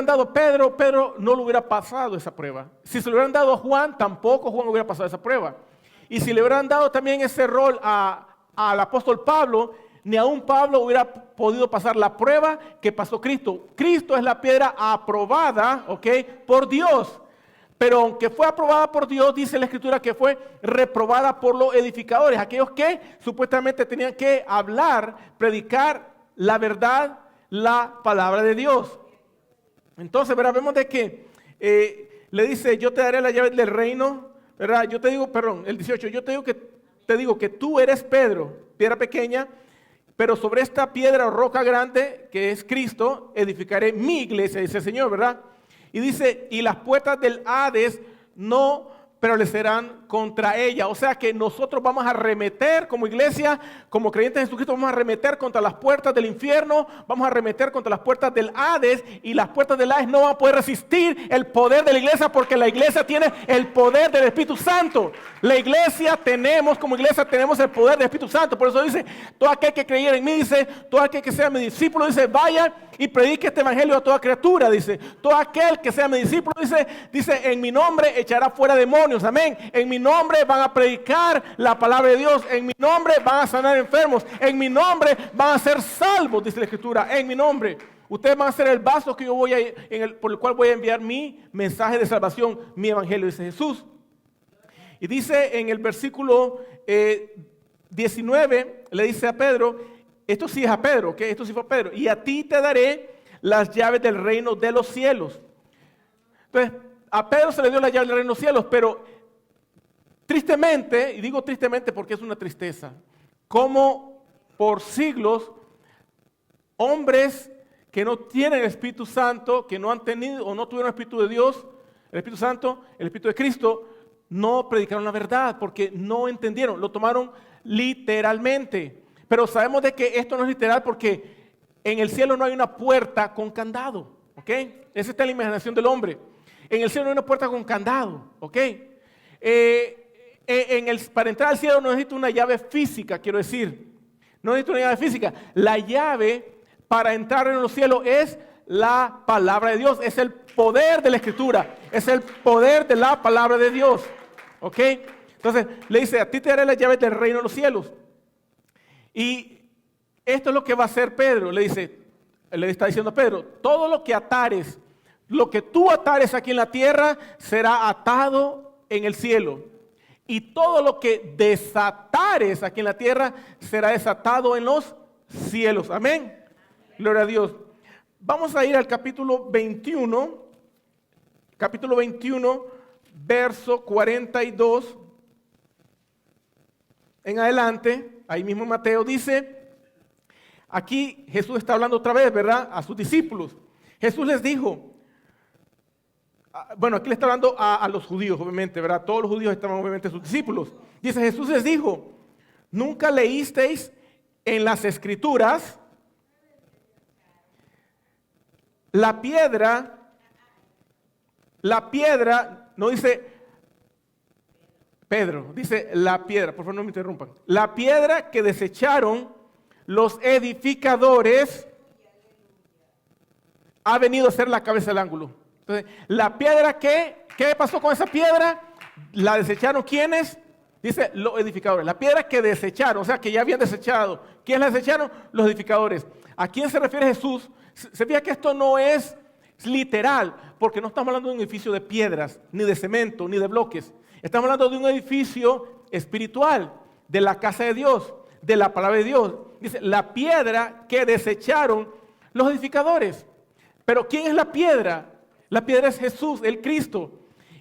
dado a Pedro, Pedro no lo hubiera pasado esa prueba. Si se lo hubieran dado a Juan, tampoco Juan hubiera pasado esa prueba. Y si le hubieran dado también ese rol al apóstol Pablo, ni aún Pablo hubiera podido pasar la prueba que pasó Cristo. Cristo es la piedra aprobada, ¿ok? Por Dios. Pero aunque fue aprobada por Dios, dice la Escritura que fue reprobada por los edificadores, aquellos que supuestamente tenían que hablar, predicar la verdad, la palabra de Dios. Entonces, ¿verdad? Vemos de que le dice, yo te daré la llave del reino, ¿verdad? Yo te digo, perdón, el 18, yo te digo que tú eres Pedro, piedra pequeña, pero sobre esta piedra o roca grande, que es Cristo, edificaré mi iglesia, dice el Señor, ¿verdad? Y dice, y las puertas del Hades no prevalecerán contra ella. O sea que nosotros vamos a arremeter como iglesia, como creyentes de Jesucristo, vamos a arremeter contra las puertas del infierno, vamos a arremeter contra las puertas del Hades, y las puertas del Hades no van a poder resistir el poder de la iglesia, porque la iglesia tiene el poder del Espíritu Santo. La iglesia como iglesia tenemos el poder del Espíritu Santo. Por eso dice, todo aquel que creyera en mí, dice, todo aquel que sea mi discípulo, dice, vaya y predique este evangelio a toda criatura, dice, todo aquel que sea mi discípulo, dice, en mi nombre echará fuera demonios, amén, en mi nombre van a predicar la palabra de Dios, en mi nombre van a sanar enfermos, en mi nombre van a ser salvos, dice la Escritura, en mi nombre. Ustedes van a ser el vaso que yo por el cual voy a enviar mi mensaje de salvación, mi evangelio, dice Jesús. Y dice en el versículo 19, le dice a Pedro, esto sí es a Pedro, ¿ok? Esto sí fue a Pedro. Y a ti te daré las llaves del reino de los cielos. Entonces, a Pedro se le dio la llave del reino de los cielos, pero tristemente, y digo tristemente porque es una tristeza, como por siglos, hombres que no tienen el Espíritu Santo, que no han tenido o no tuvieron el Espíritu de Dios, el Espíritu Santo, el Espíritu de Cristo, no predicaron la verdad porque no entendieron, lo tomaron literalmente. Pero sabemos de que esto no es literal porque en el cielo no hay una puerta con candado, ¿ok? Esa está en la imaginación del hombre. En el cielo no hay una puerta con candado, ¿ok? Para entrar al cielo no necesito una llave física, quiero decir. No necesito una llave física. La llave para entrar en los cielos es la palabra de Dios, es el poder de la Escritura, es el poder de la palabra de Dios, ¿ok? Entonces le dice, a ti te daré las llaves del reino de los cielos. Y esto es lo que va a hacer Pedro, le está diciendo a Pedro, todo lo que atares, lo que tú atares aquí en la tierra será atado en el cielo. Y todo lo que desatares aquí en la tierra será desatado en los cielos. Amén. Gloria a Dios. Vamos a ir al capítulo 21, verso 42 en adelante, ahí mismo Mateo dice, aquí Jesús está hablando otra vez, ¿verdad? A sus discípulos. Jesús les dijo, bueno, aquí le está hablando a los judíos, obviamente, ¿verdad? Todos los judíos estaban obviamente sus discípulos. Dice, Jesús les dijo, ¿nunca leísteis en las Escrituras la piedra, no dice Pedro, dice la piedra, por favor no me interrumpan, la piedra que desecharon los edificadores ha venido a ser la cabeza del ángulo? Entonces, la piedra ¿qué pasó con esa piedra? ¿La desecharon quiénes? Dice los edificadores. La piedra que desecharon, o sea que ya habían desechado. ¿Quiénes la desecharon? Los edificadores. ¿A quién se refiere Jesús? Se fija que esto no es literal, porque no estamos hablando de un edificio de piedras, ni de cemento, ni de bloques. Estamos hablando de un edificio espiritual, de la casa de Dios, de la palabra de Dios. Dice, la piedra que desecharon los edificadores. Pero ¿quién es la piedra? La piedra es Jesús, el Cristo.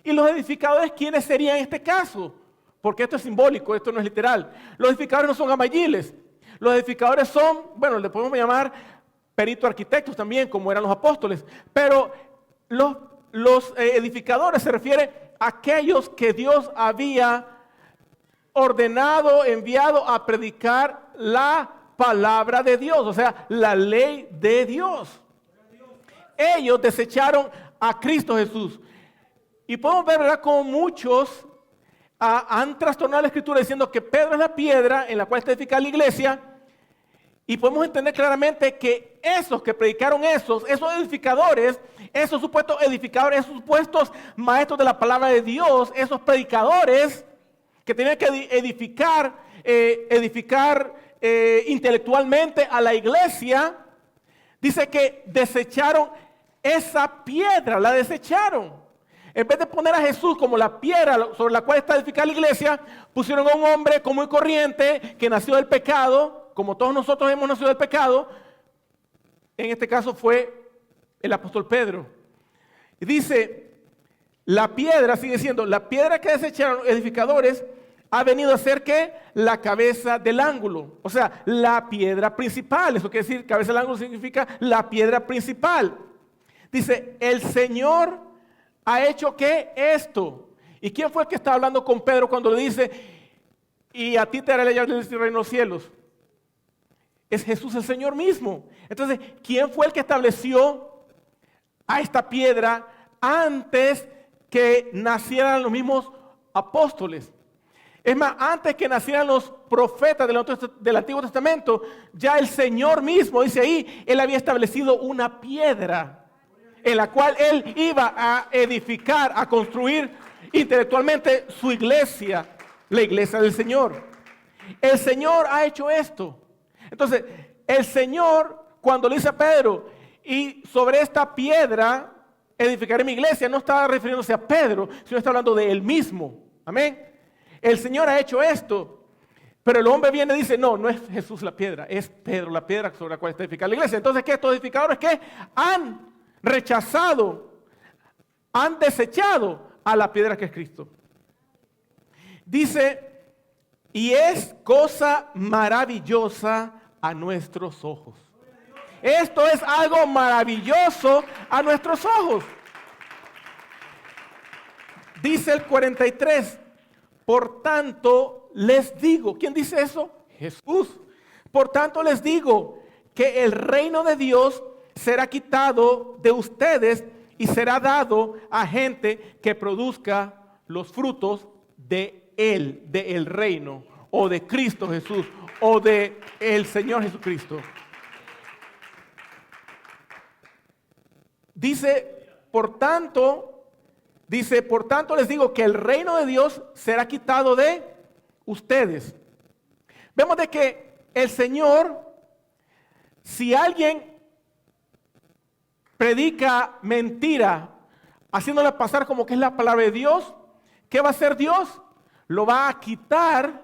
¿Y los edificadores quiénes serían en este caso? Porque esto es simbólico, esto no es literal. Los edificadores no son albañiles. Los edificadores son, bueno, le podemos llamar peritos arquitectos también, como eran los apóstoles. Pero los edificadores se refiere aquellos que Dios había ordenado, enviado a predicar la palabra de Dios, o sea, la ley de Dios. Ellos desecharon a Cristo Jesús. Y podemos ver, ¿verdad?, como muchos han trastornado la escritura diciendo que Pedro es la piedra en la cual está edificada la iglesia. Y podemos entender claramente que esos que predicaron esos edificadores, esos supuestos edificadores, esos supuestos maestros de la palabra de Dios, esos predicadores que tenían que edificar intelectualmente a la iglesia, dice que desecharon esa piedra, la desecharon. En vez de poner a Jesús como la piedra sobre la cual está edificada la iglesia, pusieron a un hombre común y corriente que nació del pecado, como todos nosotros hemos nacido del pecado. En este caso fue el apóstol Pedro. Y dice, la piedra, sigue siendo, la piedra que desecharon los edificadores ha venido a ser ¿qué? La cabeza del ángulo. O sea, la piedra principal. Eso quiere decir, cabeza del ángulo significa la piedra principal. Dice, el Señor ha hecho ¿qué? Esto. ¿Y quién fue el que estaba hablando con Pedro cuando le dice, y a ti te haré la llave del reino de los cielos? Es Jesús el Señor mismo. Entonces, ¿quién fue el que estableció a esta piedra antes que nacieran los mismos apóstoles? Es más, antes que nacieran los profetas del Antiguo Testamento, ya el Señor mismo, dice ahí, Él había establecido una piedra en la cual Él iba a edificar, a construir intelectualmente su iglesia, la iglesia del Señor. El Señor ha hecho esto. Entonces, el Señor, cuando le dice a Pedro, y sobre esta piedra edificaré mi iglesia, no está refiriéndose a Pedro, sino está hablando de Él mismo. Amén. El Señor ha hecho esto, pero el hombre viene y dice, no, no es Jesús la piedra, es Pedro la piedra sobre la cual está edificada la iglesia. Entonces, ¿qué? Estos edificadores que han rechazado, han desechado a la piedra que es Cristo. Dice, y es cosa maravillosa a nuestros ojos. Esto es algo maravilloso a nuestros ojos. Dice el 43, por tanto les digo, ¿quién dice eso? Jesús. Por tanto les digo que el reino de Dios será quitado de ustedes y será dado a gente que produzca los frutos de Él, del reino, o de Cristo Jesús, o de el Señor Jesucristo. Dice, por tanto les digo que el reino de Dios será quitado de ustedes. Vemos de que el Señor, si alguien predica mentira, haciéndola pasar como que es la palabra de Dios, ¿qué va a hacer Dios? Lo va a quitar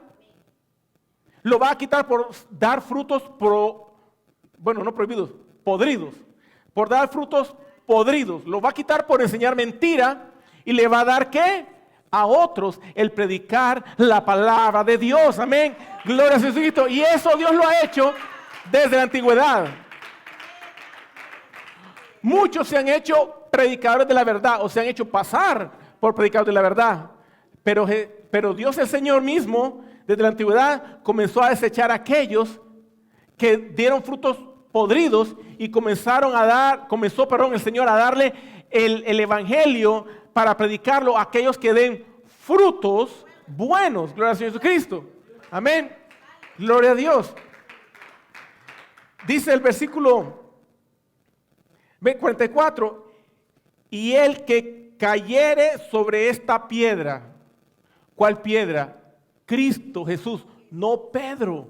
por dar frutos, no prohibidos, podridos, por dar frutos podridos. Lo va a quitar por enseñar mentira y le va a dar ¿qué? A otros el predicar la palabra de Dios. Amén. Gloria a Jesucristo. Y eso Dios lo ha hecho desde la antigüedad. Muchos se han hecho predicadores de la verdad o se han hecho pasar por predicadores de la verdad. Pero Dios el Señor mismo, desde la antigüedad, comenzó a desechar a aquellos que dieron frutos podridos y comenzó el Señor a darle el evangelio para predicarlo a aquellos que den frutos buenos. Gloria al Señor Jesucristo. Amén. Gloria a Dios. Dice el versículo 44, y el que cayere sobre esta piedra. ¿Cuál piedra? Cristo Jesús, no Pedro.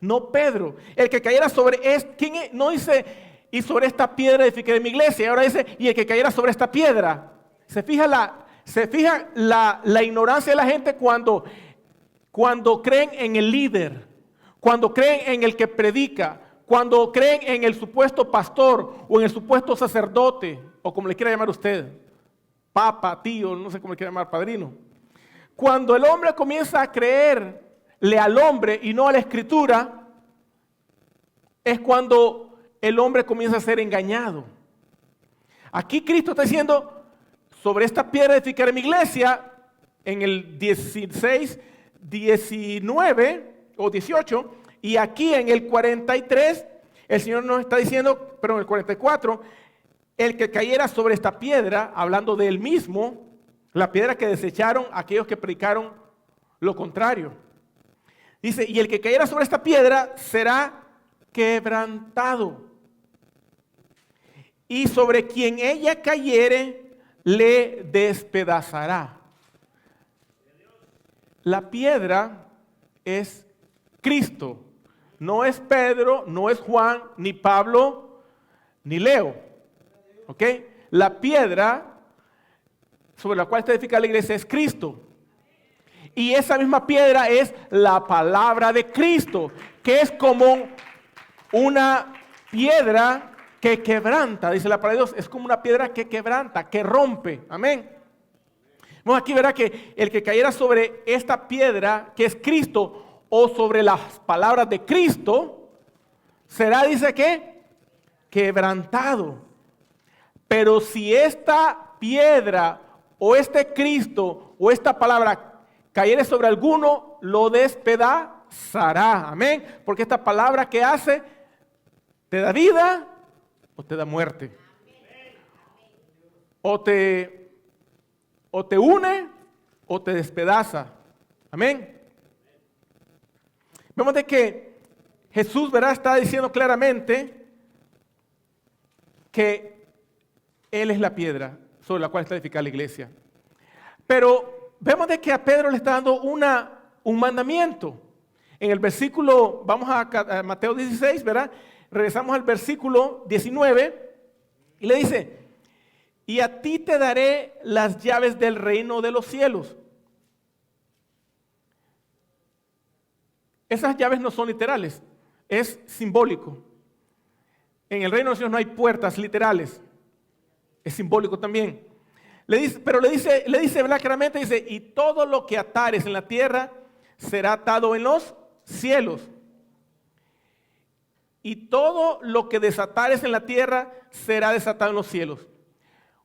No Pedro. El que cayera sobre ¿quién es? No dice, y sobre esta piedra edificaré mi iglesia. Ahora dice, y el que cayera sobre esta piedra. Se fija la ignorancia de la gente cuando creen en el líder, cuando creen en el que predica, cuando creen en el supuesto pastor o en el supuesto sacerdote, o como le quiera llamar usted, papa, tío, no sé cómo le quiera llamar, padrino. Cuando el hombre comienza a creerle al hombre y no a la escritura, es cuando el hombre comienza a ser engañado. Aquí Cristo está diciendo, sobre esta piedra edificaré mi iglesia, en el 16, 19 o 18, y aquí en el 43, el Señor nos está diciendo, pero en el 44, el que cayera sobre esta piedra, hablando de él mismo, la piedra que desecharon aquellos que predicaron lo contrario. Dice, y el que cayera sobre esta piedra será quebrantado. Y sobre quien ella cayere, le despedazará. La piedra es Cristo. No es Pedro, no es Juan, ni Pablo, ni Leo. ¿Ok? La piedra sobre la cual está edificada la iglesia es Cristo. Y esa misma piedra es la palabra de Cristo, que es como una piedra que quebranta, dice la palabra de Dios, es como una piedra que quebranta, que rompe. Amén. Vamos aquí verá que el que cayera sobre esta piedra, que es Cristo, o sobre las palabras de Cristo, será, dice que, quebrantado. Pero si esta piedra, o este Cristo, o esta palabra cayere sobre alguno, lo despedazará. Amén. Porque esta palabra que hace, te da vida o te da muerte. O te une o te despedaza. Amén. Vemos de que Jesús, ¿verdad?, está diciendo claramente que Él es la piedra sobre la cual está edificada la iglesia. Pero vemos de que a Pedro le está dando un mandamiento. En el versículo, vamos a Mateo 16, ¿verdad? Regresamos al versículo 19 y le dice, y a ti te daré las llaves del reino de los cielos. Esas llaves no son literales, es simbólico. En el reino de los cielos no hay puertas literales, es simbólico también. Le dice, ¿verdad? Claramente dice, y todo lo que atares en la tierra será atado en los cielos. Y todo lo que desatares en la tierra será desatado en los cielos.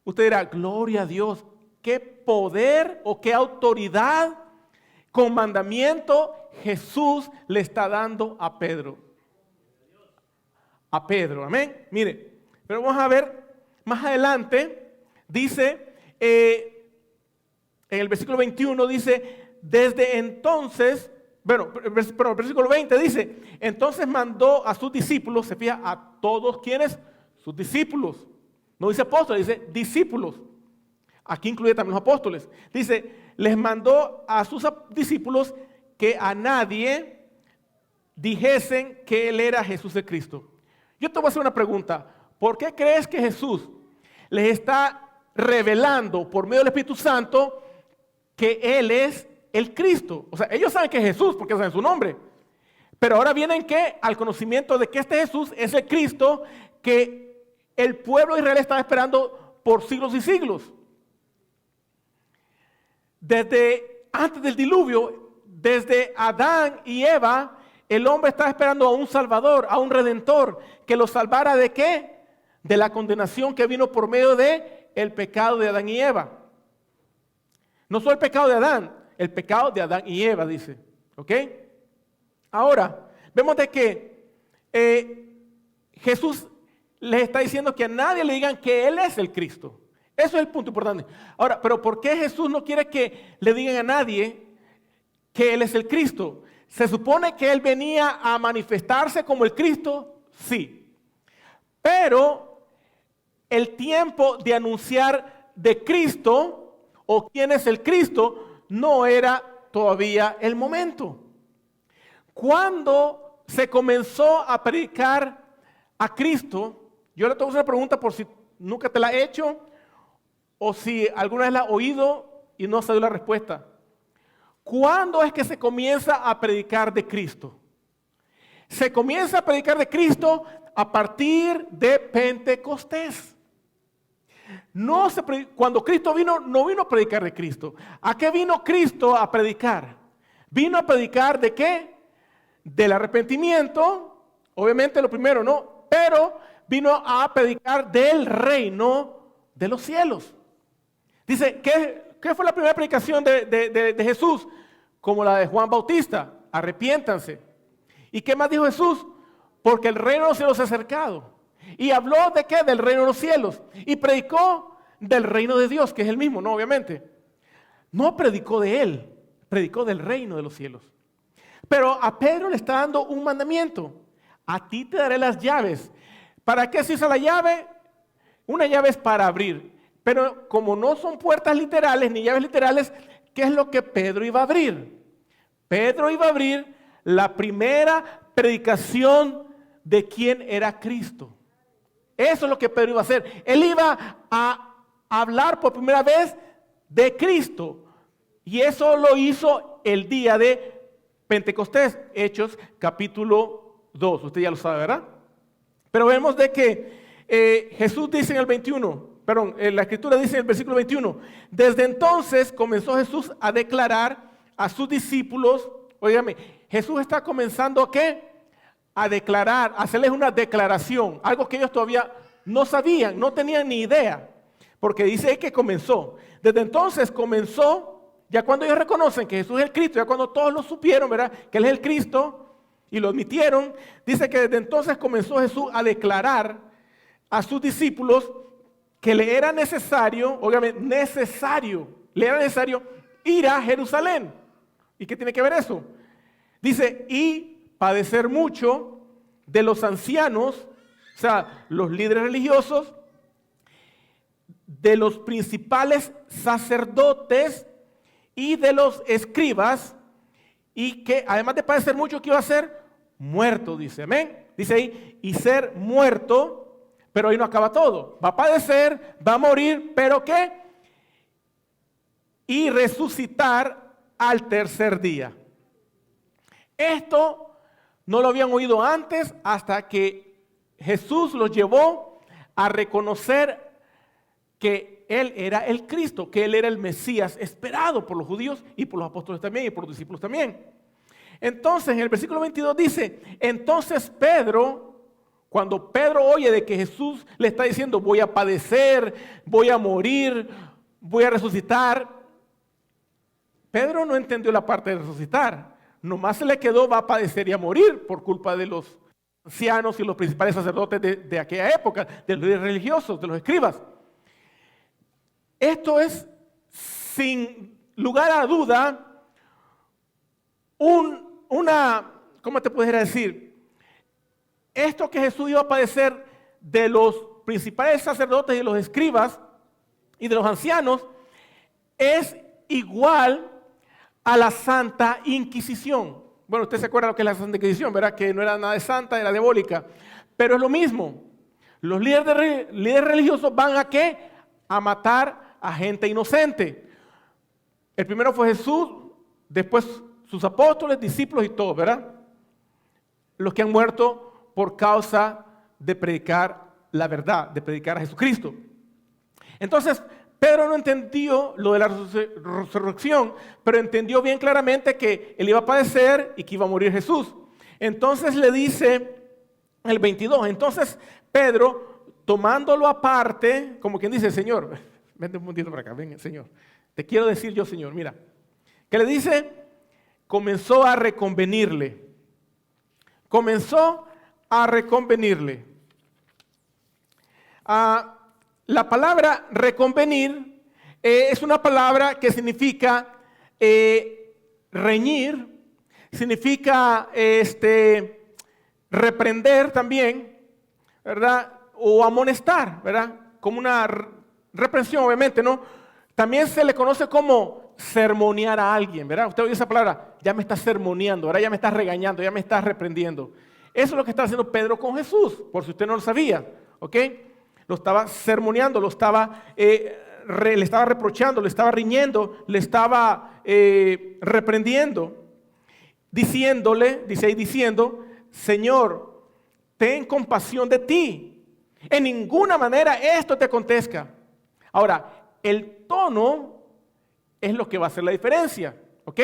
Usted dirá, gloria a Dios, qué poder o qué autoridad con mandamiento Jesús le está dando a Pedro. A Pedro, amén. Mire, pero vamos a ver más adelante, dice, en el versículo 21 dice, desde entonces, bueno, el versículo 20 dice, entonces mandó a sus discípulos, se fija, a todos quienes, sus discípulos. No dice apóstoles, dice discípulos. Aquí incluye también los apóstoles. Dice, les mandó a sus discípulos que a nadie dijesen que Él era Jesús el Cristo. Yo te voy a hacer una pregunta. ¿Por qué crees que Jesús les está revelando por medio del Espíritu Santo que Él es el Cristo? O sea, ellos saben que es Jesús porque saben su nombre. Pero ahora vienen que al conocimiento de que este Jesús es el Cristo que el pueblo de Israel estaba esperando por siglos y siglos. Desde antes del diluvio, desde Adán y Eva, el hombre estaba esperando a un Salvador, a un Redentor, que lo salvara ¿de qué? De la condenación que vino por medio de el pecado de Adán y Eva. No solo el pecado de Adán, el pecado de Adán y Eva, dice. ¿Ok? Ahora, vemos de que Jesús les está diciendo que a nadie le digan que Él es el Cristo. Eso es el punto importante. Ahora, pero ¿por qué Jesús no quiere que le digan a nadie que Él es el Cristo? ¿Se supone que Él venía a manifestarse como el Cristo? Sí. Pero el tiempo de anunciar de Cristo o quién es el Cristo no era todavía el momento. Cuando se comenzó a predicar a Cristo, yo le tengo una pregunta por si nunca te la he hecho o si alguna vez la has oído y no has sabido la respuesta. ¿Cuándo es que se comienza a predicar de Cristo? Se comienza a predicar de Cristo a partir de Pentecostés. Cuando Cristo vino, no vino a predicar de Cristo. ¿A qué vino Cristo a predicar? Vino a predicar ¿de qué? Del arrepentimiento, obviamente lo primero, ¿no? Pero vino a predicar del reino de los cielos. Dice, ¿qué fue la primera predicación de Jesús? Como la de Juan Bautista, arrepiéntanse. ¿Y qué más dijo Jesús? Porque el reino de los cielos se ha acercado. Y habló de qué? Del reino de los cielos. Y predicó del reino de Dios, que es el mismo, ¿no? Obviamente. No predicó de él, predicó del reino de los cielos. Pero a Pedro le está dando un mandamiento. A ti te daré las llaves. ¿Para qué se usa la llave? Una llave es para abrir. Pero como no son puertas literales ni llaves literales, ¿qué es lo que Pedro iba a abrir? Pedro iba a abrir la primera predicación de quién era Cristo. Eso es lo que Pedro iba a hacer. Él iba a hablar por primera vez de Cristo. Y eso lo hizo el día de Pentecostés, Hechos capítulo 2. Usted ya lo sabe, ¿verdad? Pero vemos de que Jesús dice en el 21, la escritura dice en el versículo 21, desde entonces comenzó Jesús a declarar a sus discípulos, óigame, Jesús está comenzando ¿a qué? A declarar, a hacerles una declaración, algo que ellos todavía no sabían, no tenían ni idea, porque dice que comenzó. Desde entonces comenzó, ya cuando ellos reconocen que Jesús es el Cristo, ya cuando todos lo supieron, ¿verdad? Que Él es el Cristo y lo admitieron, dice que desde entonces comenzó Jesús a declarar a sus discípulos que le era necesario, obviamente le era necesario ir a Jerusalén. ¿Y qué tiene que ver eso? Dice, y padecer mucho de los ancianos, o sea, los líderes religiosos, de los principales sacerdotes y de los escribas, y que además de padecer mucho, ¿qué iba a ser? Muerto, dice, amén. Dice ahí, y ser muerto. Pero ahí no acaba todo. Va a padecer, va a morir, pero ¿qué? Y resucitar al tercer día. Esto no lo habían oído antes hasta que Jesús los llevó a reconocer que Él era el Cristo, que Él era el Mesías esperado por los judíos y por los apóstoles también y por los discípulos también. Entonces en el versículo 22 dice, entonces Pedro, cuando Pedro oye de que Jesús le está diciendo voy a padecer, voy a morir, voy a resucitar, Pedro no entendió la parte de resucitar, nomás se le quedó va a padecer y a morir por culpa de los ancianos y los principales sacerdotes de aquella época, de los líderes religiosos, de los escribas. Esto es sin lugar a duda ¿cómo te pudiera decir? Esto que Jesús iba a padecer de los principales sacerdotes y de los escribas y de los ancianos es igual a la Santa Inquisición. Bueno, usted se acuerda lo que es la Santa Inquisición, ¿verdad? Que no era nada de santa, era diabólica. Pero es lo mismo. Los líderes religiosos van ¿a qué? A matar a gente inocente. El primero fue Jesús, después sus apóstoles, discípulos y todos, ¿verdad? Los que han muerto por causa de predicar la verdad, de predicar a Jesucristo. Entonces, Pedro no entendió lo de la resurrección, pero entendió bien claramente que él iba a padecer y que iba a morir Jesús. Entonces le dice el 22, entonces Pedro, tomándolo aparte, como quien dice, Señor, vente un momentito para acá, ven, Señor, te quiero decir yo, Señor, mira, que le dice, comenzó a reconvenirle. La palabra reconvenir es una palabra que significa reñir, significa reprender también, ¿verdad? O amonestar, ¿verdad? Como una reprensión, obviamente, ¿no? También se le conoce como sermonear a alguien, ¿verdad? Usted oye esa palabra, ya me está sermoneando, ahora ya me está regañando, ya me está reprendiendo. Eso es lo que está haciendo Pedro con Jesús, por si usted no lo sabía, ¿ok? Lo estaba sermoneando, le estaba reprochando, le estaba riñendo, le estaba reprendiendo, diciéndole, dice ahí diciendo, Señor, ten compasión de ti. En ninguna manera esto te acontezca. Ahora, el tono es lo que va a hacer la diferencia, ¿ok?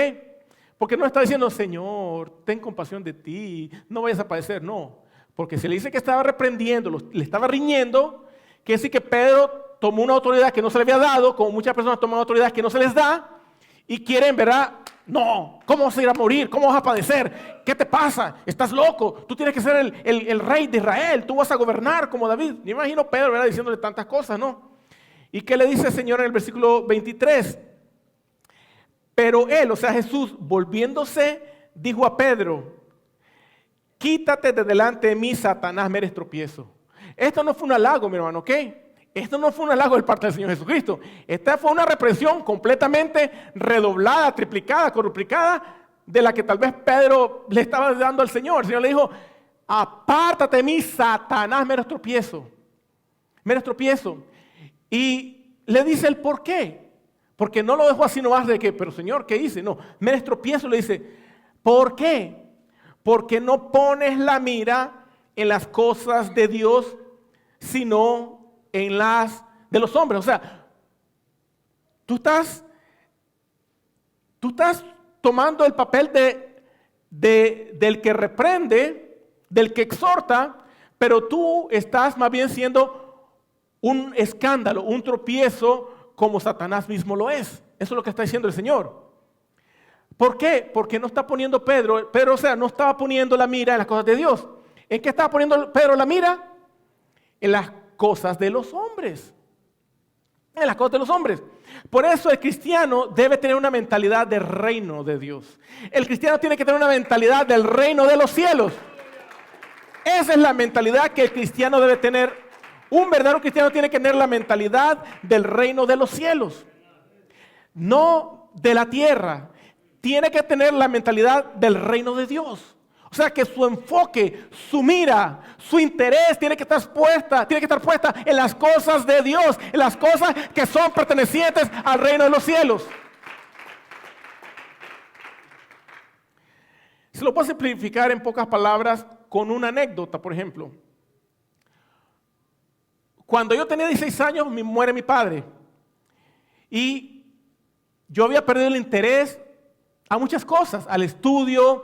Porque no está diciendo, Señor, ten compasión de ti, no vayas a padecer, no. Porque se le dice que estaba reprendiendo, le estaba riñendo, quiere decir que Pedro tomó una autoridad que no se le había dado, como muchas personas toman autoridad que no se les da, y quieren, ¿verdad? No, ¿cómo vas a ir a morir? ¿Cómo vas a padecer? ¿Qué te pasa? ¿Estás loco? Tú tienes que ser el rey de Israel, tú vas a gobernar como David. Me imagino Pedro, ¿verdad? Diciéndole tantas cosas, ¿no? ¿Y qué le dice el Señor en el versículo 23? Pero él, o sea Jesús, volviéndose, dijo a Pedro: quítate de delante de mí, Satanás, me eres tropiezo. Esto no fue un halago, mi hermano, ¿ok? Esto no fue un halago de parte del Señor Jesucristo. Esta fue una represión completamente redoblada, triplicada, cuadruplicada, de la que tal vez Pedro le estaba dando al Señor. El Señor le dijo: apártate de mí, Satanás, me eres tropiezo. Me eres tropiezo. Y le dice el por qué. Porque no lo dejó así nomás de que, pero Señor, ¿qué hice? No, me eres tropiezo. Le dice, ¿por qué? Porque no pones la mira en las cosas de Dios, sino en las de los hombres. O sea, tú estás tomando el papel del que reprende, del que exhorta, pero tú estás más bien siendo un escándalo, un tropiezo, como Satanás mismo lo es. Eso es lo que está diciendo el Señor. ¿Por qué? Porque no está poniendo Pedro, o sea, no estaba poniendo la mira en las cosas de Dios. ¿En qué estaba poniendo Pedro la mira? En las cosas de los hombres. En las cosas de los hombres. Por eso el cristiano debe tener una mentalidad del reino de Dios. El cristiano tiene que tener una mentalidad del reino de los cielos. Esa es la mentalidad que el cristiano debe tener. Un verdadero cristiano tiene que tener la mentalidad del reino de los cielos. No de la tierra. Tiene que tener la mentalidad del reino de Dios. O sea que su enfoque, su mira, su interés tiene que estar puesta en las cosas de Dios, en las cosas que son pertenecientes al reino de los cielos. Se lo puedo simplificar en pocas palabras con una anécdota, por ejemplo. Cuando yo tenía 16 años, muere mi padre. Y yo había perdido el interés a muchas cosas, al estudio,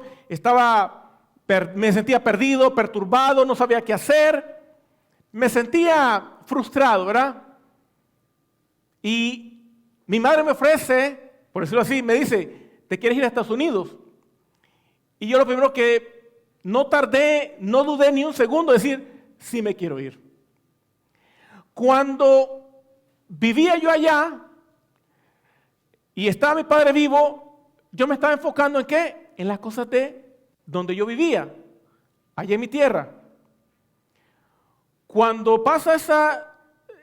me sentía perdido, perturbado, no sabía qué hacer, me sentía frustrado, ¿verdad? Y mi madre me ofrece, por decirlo así, me dice, ¿te quieres ir a Estados Unidos? Y yo lo primero que no dudé ni un segundo, decir, sí me quiero ir. Cuando vivía yo allá y estaba mi padre vivo, yo me estaba enfocando ¿en qué? En las cosas de donde yo vivía, allá en mi tierra. Cuando pasa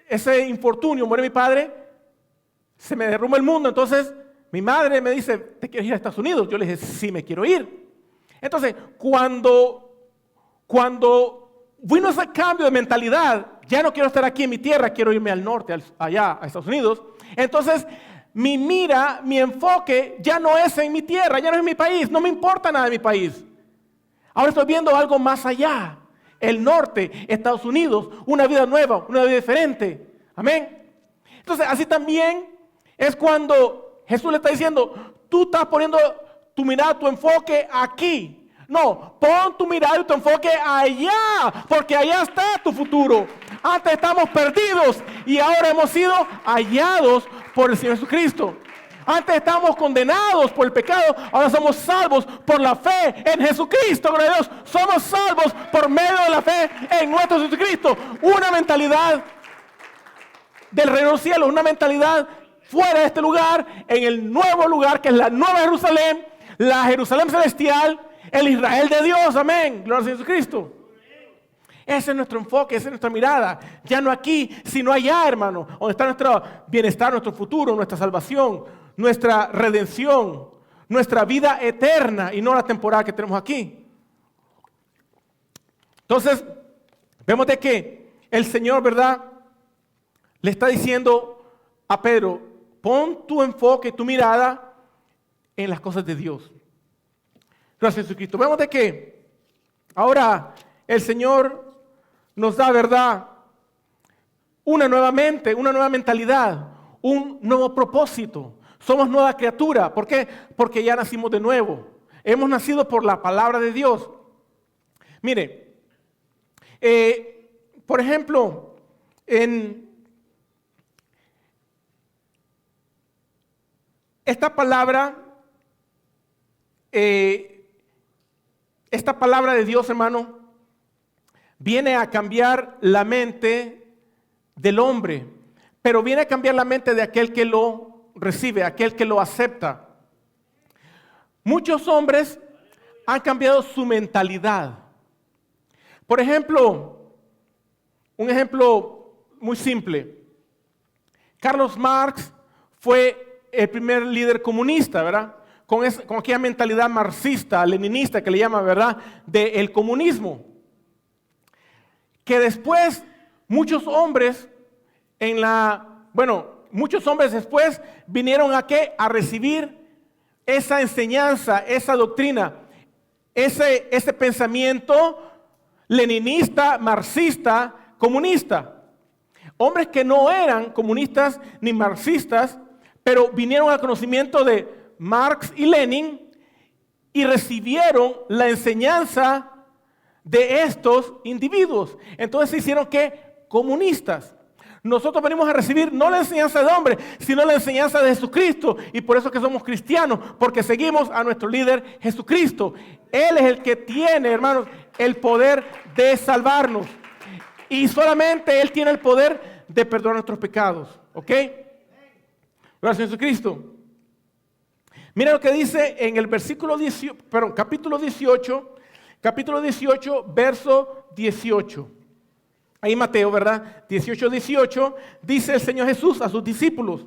ese infortunio, muere mi padre, se me derrumba el mundo. Entonces mi madre me dice, ¿te quieres ir a Estados Unidos? Yo le dije, sí me quiero ir. Entonces cuando vino ese cambio de mentalidad, ya no quiero estar aquí en mi tierra, quiero irme al norte, allá a Estados Unidos. Entonces mi mira, mi enfoque ya no es en mi tierra, ya no es en mi país, no me importa nada de mi país. Ahora estoy viendo algo más allá, el norte, Estados Unidos, una vida nueva, una vida diferente. Amén. Entonces así también es cuando Jesús le está diciendo, tú estás poniendo tu mirada, tu enfoque aquí. No, pon tu mirada y tu enfoque allá, porque allá está tu futuro. Antes estamos perdidos y ahora hemos sido hallados por el Señor Jesucristo. Antes estábamos condenados por el pecado, ahora somos salvos por la fe en Jesucristo. Gloria a Dios, somos salvos por medio de la fe en nuestro Jesucristo. Una mentalidad del reino de los cielos, una mentalidad fuera de este lugar, en el nuevo lugar que es la nueva Jerusalén, la Jerusalén celestial, el Israel de Dios. Amén, gloria a Jesucristo. Ese es nuestro enfoque, esa es nuestra mirada. Ya no aquí, sino allá, hermano, donde está nuestro bienestar, nuestro futuro, nuestra salvación, nuestra redención, nuestra vida eterna y no la temporal que tenemos aquí. Entonces, vemos de que el Señor, ¿verdad?, le está diciendo a Pedro, pon tu enfoque, tu mirada en las cosas de Dios. Gracias a Jesucristo. Vemos de que ahora el Señor nos da, ¿verdad?, una nueva mente, una nueva mentalidad, un nuevo propósito. Somos nueva criatura. ¿Por qué? Porque ya nacimos de nuevo. Hemos nacido por la palabra de Dios. Mire, por ejemplo, en esta palabra de Dios, hermano, viene a cambiar la mente del hombre, pero viene a cambiar la mente de aquel que lo recibe, aquel que lo acepta. Muchos hombres han cambiado su mentalidad. Por ejemplo, un ejemplo muy simple. Carlos Marx fue el primer líder comunista, ¿verdad? Con aquella mentalidad marxista, leninista que le llama, ¿verdad? Del comunismo. Que después muchos hombres muchos hombres después vinieron ¿a qué? A recibir esa enseñanza, esa doctrina, ese pensamiento leninista, marxista, comunista. Hombres que no eran comunistas ni marxistas, pero vinieron al conocimiento de Marx y Lenin y recibieron la enseñanza de estos individuos. Entonces se hicieron ¿qué? Comunistas. Nosotros venimos a recibir no la enseñanza de hombre, sino la enseñanza de Jesucristo. Y por eso que somos cristianos, porque seguimos a nuestro líder Jesucristo. Él es el que tiene, hermanos, el poder de salvarnos. Y solamente Él tiene el poder de perdonar nuestros pecados. ¿Ok? Gracias a Jesucristo. Mira lo que dice en el capítulo 18, verso 18. Ahí Mateo, ¿verdad? 18, dice el Señor Jesús a sus discípulos: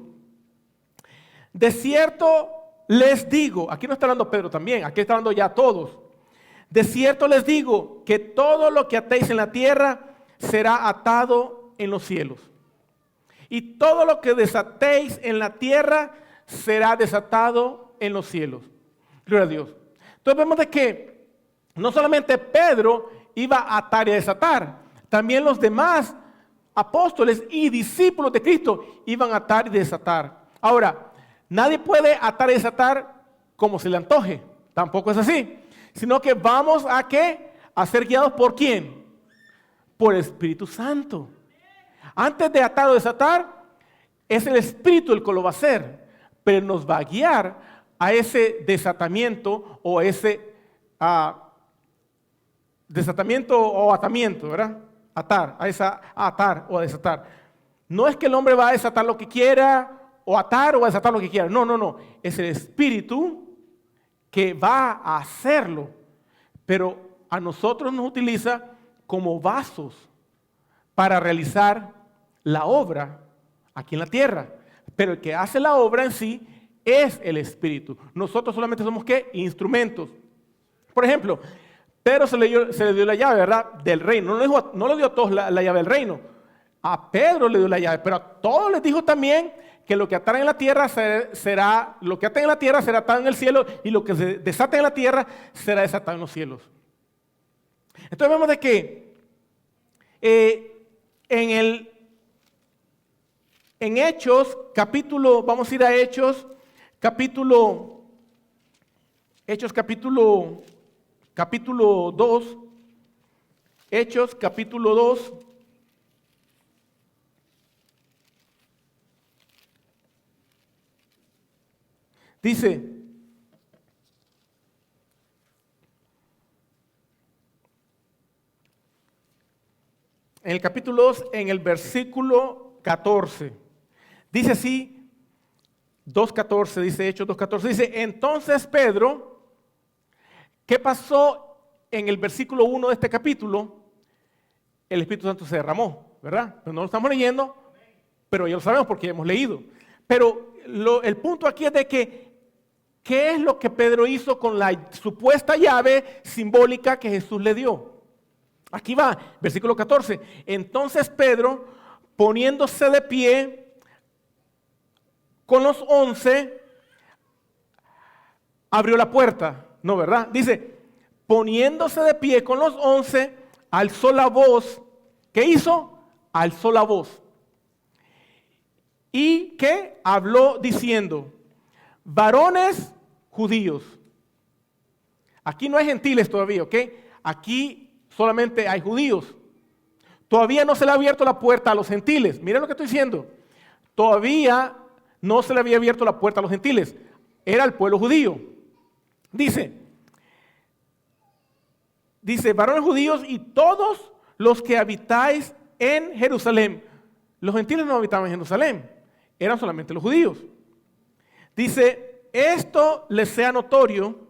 de cierto les digo, aquí no está hablando Pedro también, aquí está hablando ya a todos. De cierto les digo que todo lo que atéis en la tierra será atado en los cielos. Y todo lo que desatéis en la tierra será desatado en los cielos. Gloria a Dios. Entonces vemos de que no solamente Pedro iba a atar y a desatar, también los demás apóstoles y discípulos de Cristo iban a atar y desatar. Ahora, nadie puede atar y desatar como se le antoje. Tampoco es así. Sino que vamos a ¿qué? A ser guiados ¿por quién? Por el Espíritu Santo. Antes de atar o desatar, es el Espíritu el que lo va a hacer. Pero nos va a guiar a ese desatamiento o ese desatamiento o atamiento, ¿verdad? Atar o a desatar. No es que el hombre va a desatar lo que quiera, o atar o a desatar lo que quiera. No. Es el Espíritu que va a hacerlo. Pero a nosotros nos utiliza como vasos para realizar la obra aquí en la tierra. Pero el que hace la obra en sí es el Espíritu. Nosotros solamente somos ¿qué? Instrumentos. Por ejemplo, Pedro se le dio la llave, ¿verdad? Del reino. No le dio a todos la llave del reino. A Pedro le dio la llave, pero a todos les dijo también que lo que aten en la tierra será atado en el cielo, y lo que se desate en la tierra será desatado en los cielos. Entonces vemos de que en Hechos, vamos a ir a Hechos, capítulo 2, Hechos capítulo 2, dice, en el capítulo 2, en el versículo 14, dice así, 2.14, dice Hechos 2.14, dice, entonces Pedro, ¿qué pasó en el versículo 1 de este capítulo? El Espíritu Santo se derramó, ¿verdad? Pero no lo estamos leyendo, pero ya lo sabemos porque ya hemos leído. Pero el punto aquí es de que, ¿qué es lo que Pedro hizo con la supuesta llave simbólica que Jesús le dio? Aquí va, versículo 14. Entonces Pedro, poniéndose de pie con los 11, abrió la puerta. No, ¿verdad? Dice, poniéndose de pie con los 11, alzó la voz. ¿Qué hizo? Alzó la voz. ¿Y qué? Habló diciendo, varones judíos. Aquí no hay gentiles todavía, ¿ok? Aquí solamente hay judíos. Todavía no se le ha abierto la puerta a los gentiles. Miren lo que estoy diciendo. Todavía no se le había abierto la puerta a los gentiles. era el pueblo judío. Dice, varones judíos y todos los que habitáis en Jerusalén. Los gentiles no habitaban en Jerusalén, eran solamente los judíos. Dice, esto les sea notorio,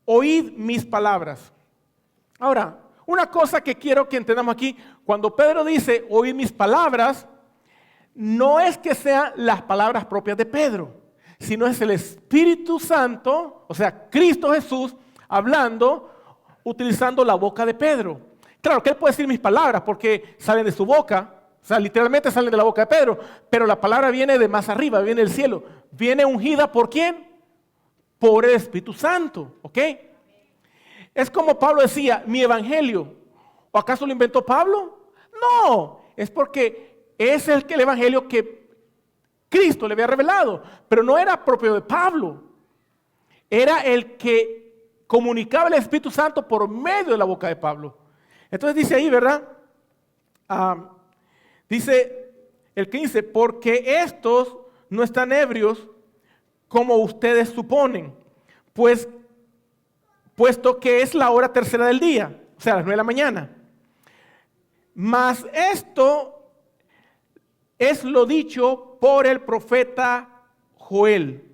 oíd mis palabras. Ahora, una cosa que quiero que entendamos aquí, cuando Pedro dice, oíd mis palabras, no es que sean las palabras propias de Pedro, sino es el Espíritu Santo, o sea, Cristo Jesús, hablando, utilizando la boca de Pedro. Claro que él puede decir mis palabras porque salen de su boca, o sea, literalmente salen de la boca de Pedro, pero la palabra viene de más arriba, viene del cielo. Viene ungida ¿por quién? Por el Espíritu Santo, ¿ok? Es como Pablo decía, mi evangelio. ¿O acaso lo inventó Pablo? No, es porque es el evangelio que Cristo le había revelado, pero no era propio de Pablo. Era el que comunicaba el Espíritu Santo por medio de la boca de Pablo. Entonces dice ahí, ¿verdad? Dice el 15, porque estos no están ebrios como ustedes suponen, puesto que es la hora tercera del día, o sea, las 9 de la mañana. Mas esto es lo dicho por el profeta Joel.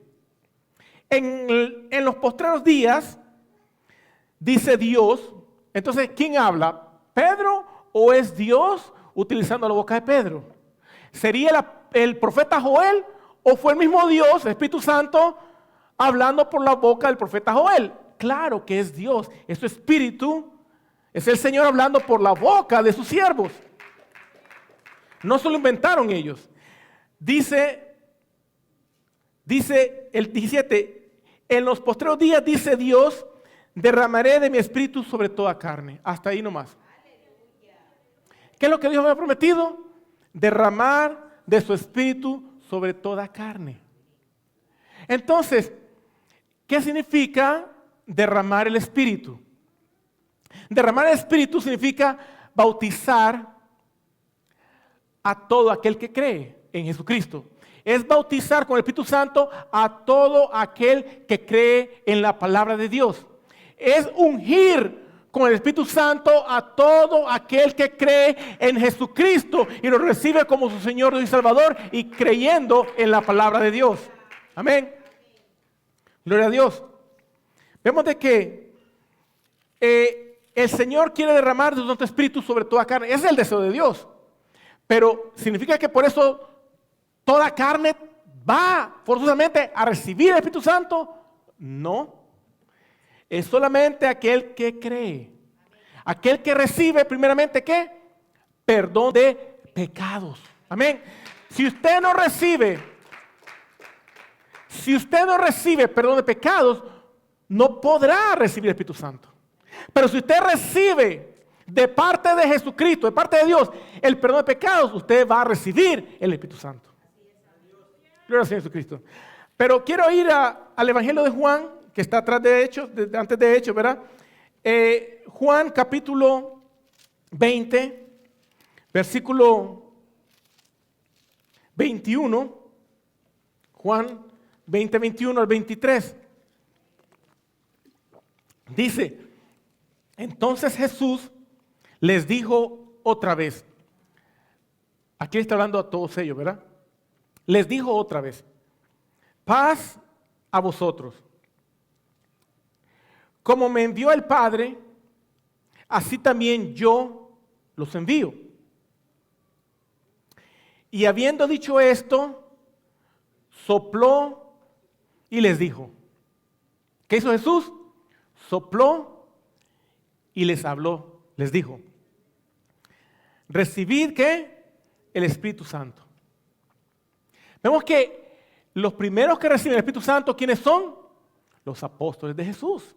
En los postreros días, dice Dios. Entonces, ¿quién habla? ¿Pedro o es Dios utilizando la boca de Pedro? ¿Sería el profeta Joel o fue el mismo Dios, el Espíritu Santo, hablando por la boca del profeta Joel? Claro que es Dios, es su Espíritu, es el Señor hablando por la boca de sus siervos. No se lo inventaron ellos. Dice el 17, en los postreros días, dice Dios, derramaré de mi espíritu sobre toda carne. Hasta ahí nomás. ¿Qué es lo que Dios me ha prometido? Derramar de su espíritu sobre toda carne. Entonces, ¿qué significa derramar el espíritu? Derramar el espíritu significa bautizar a todo aquel que cree en Jesucristo. Es bautizar con el Espíritu Santo a todo aquel que cree en la palabra de Dios. Es ungir con el Espíritu Santo a todo aquel que cree en Jesucristo y lo recibe como su Señor y Salvador y creyendo en la palabra de Dios. Amén. Gloria a Dios. Vemos de que el Señor quiere derramar de su Santo Espíritu sobre toda carne. Ese es el deseo de Dios. Pero ¿significa que por eso toda carne va forzosamente a recibir el Espíritu Santo? No. Es solamente aquel que cree. Aquel que recibe primeramente ¿qué? Perdón de pecados. Amén. Si usted no recibe perdón de pecados, no podrá recibir el Espíritu Santo. Pero si usted recibe de parte de Jesucristo, de parte de Dios, el perdón de pecados, usted va a recibir el Espíritu Santo. Gloria al Señor Jesucristo. Pero quiero ir al Evangelio de Juan, que está atrás de Hechos, antes de Hechos, ¿verdad? Juan capítulo 20, versículo 21. Juan 20, 21 al 23. Dice, entonces Jesús les dijo otra vez. Aquí está hablando a todos ellos, ¿verdad? Les dijo otra vez, paz a vosotros. Como me envió el Padre, así también yo los envío. Y habiendo dicho esto, sopló y les dijo. ¿Qué hizo Jesús? Sopló y les habló, les dijo. Recibid ¿qué? El Espíritu Santo. Vemos que los primeros que reciben el Espíritu Santo, ¿quiénes son? Los apóstoles de Jesús.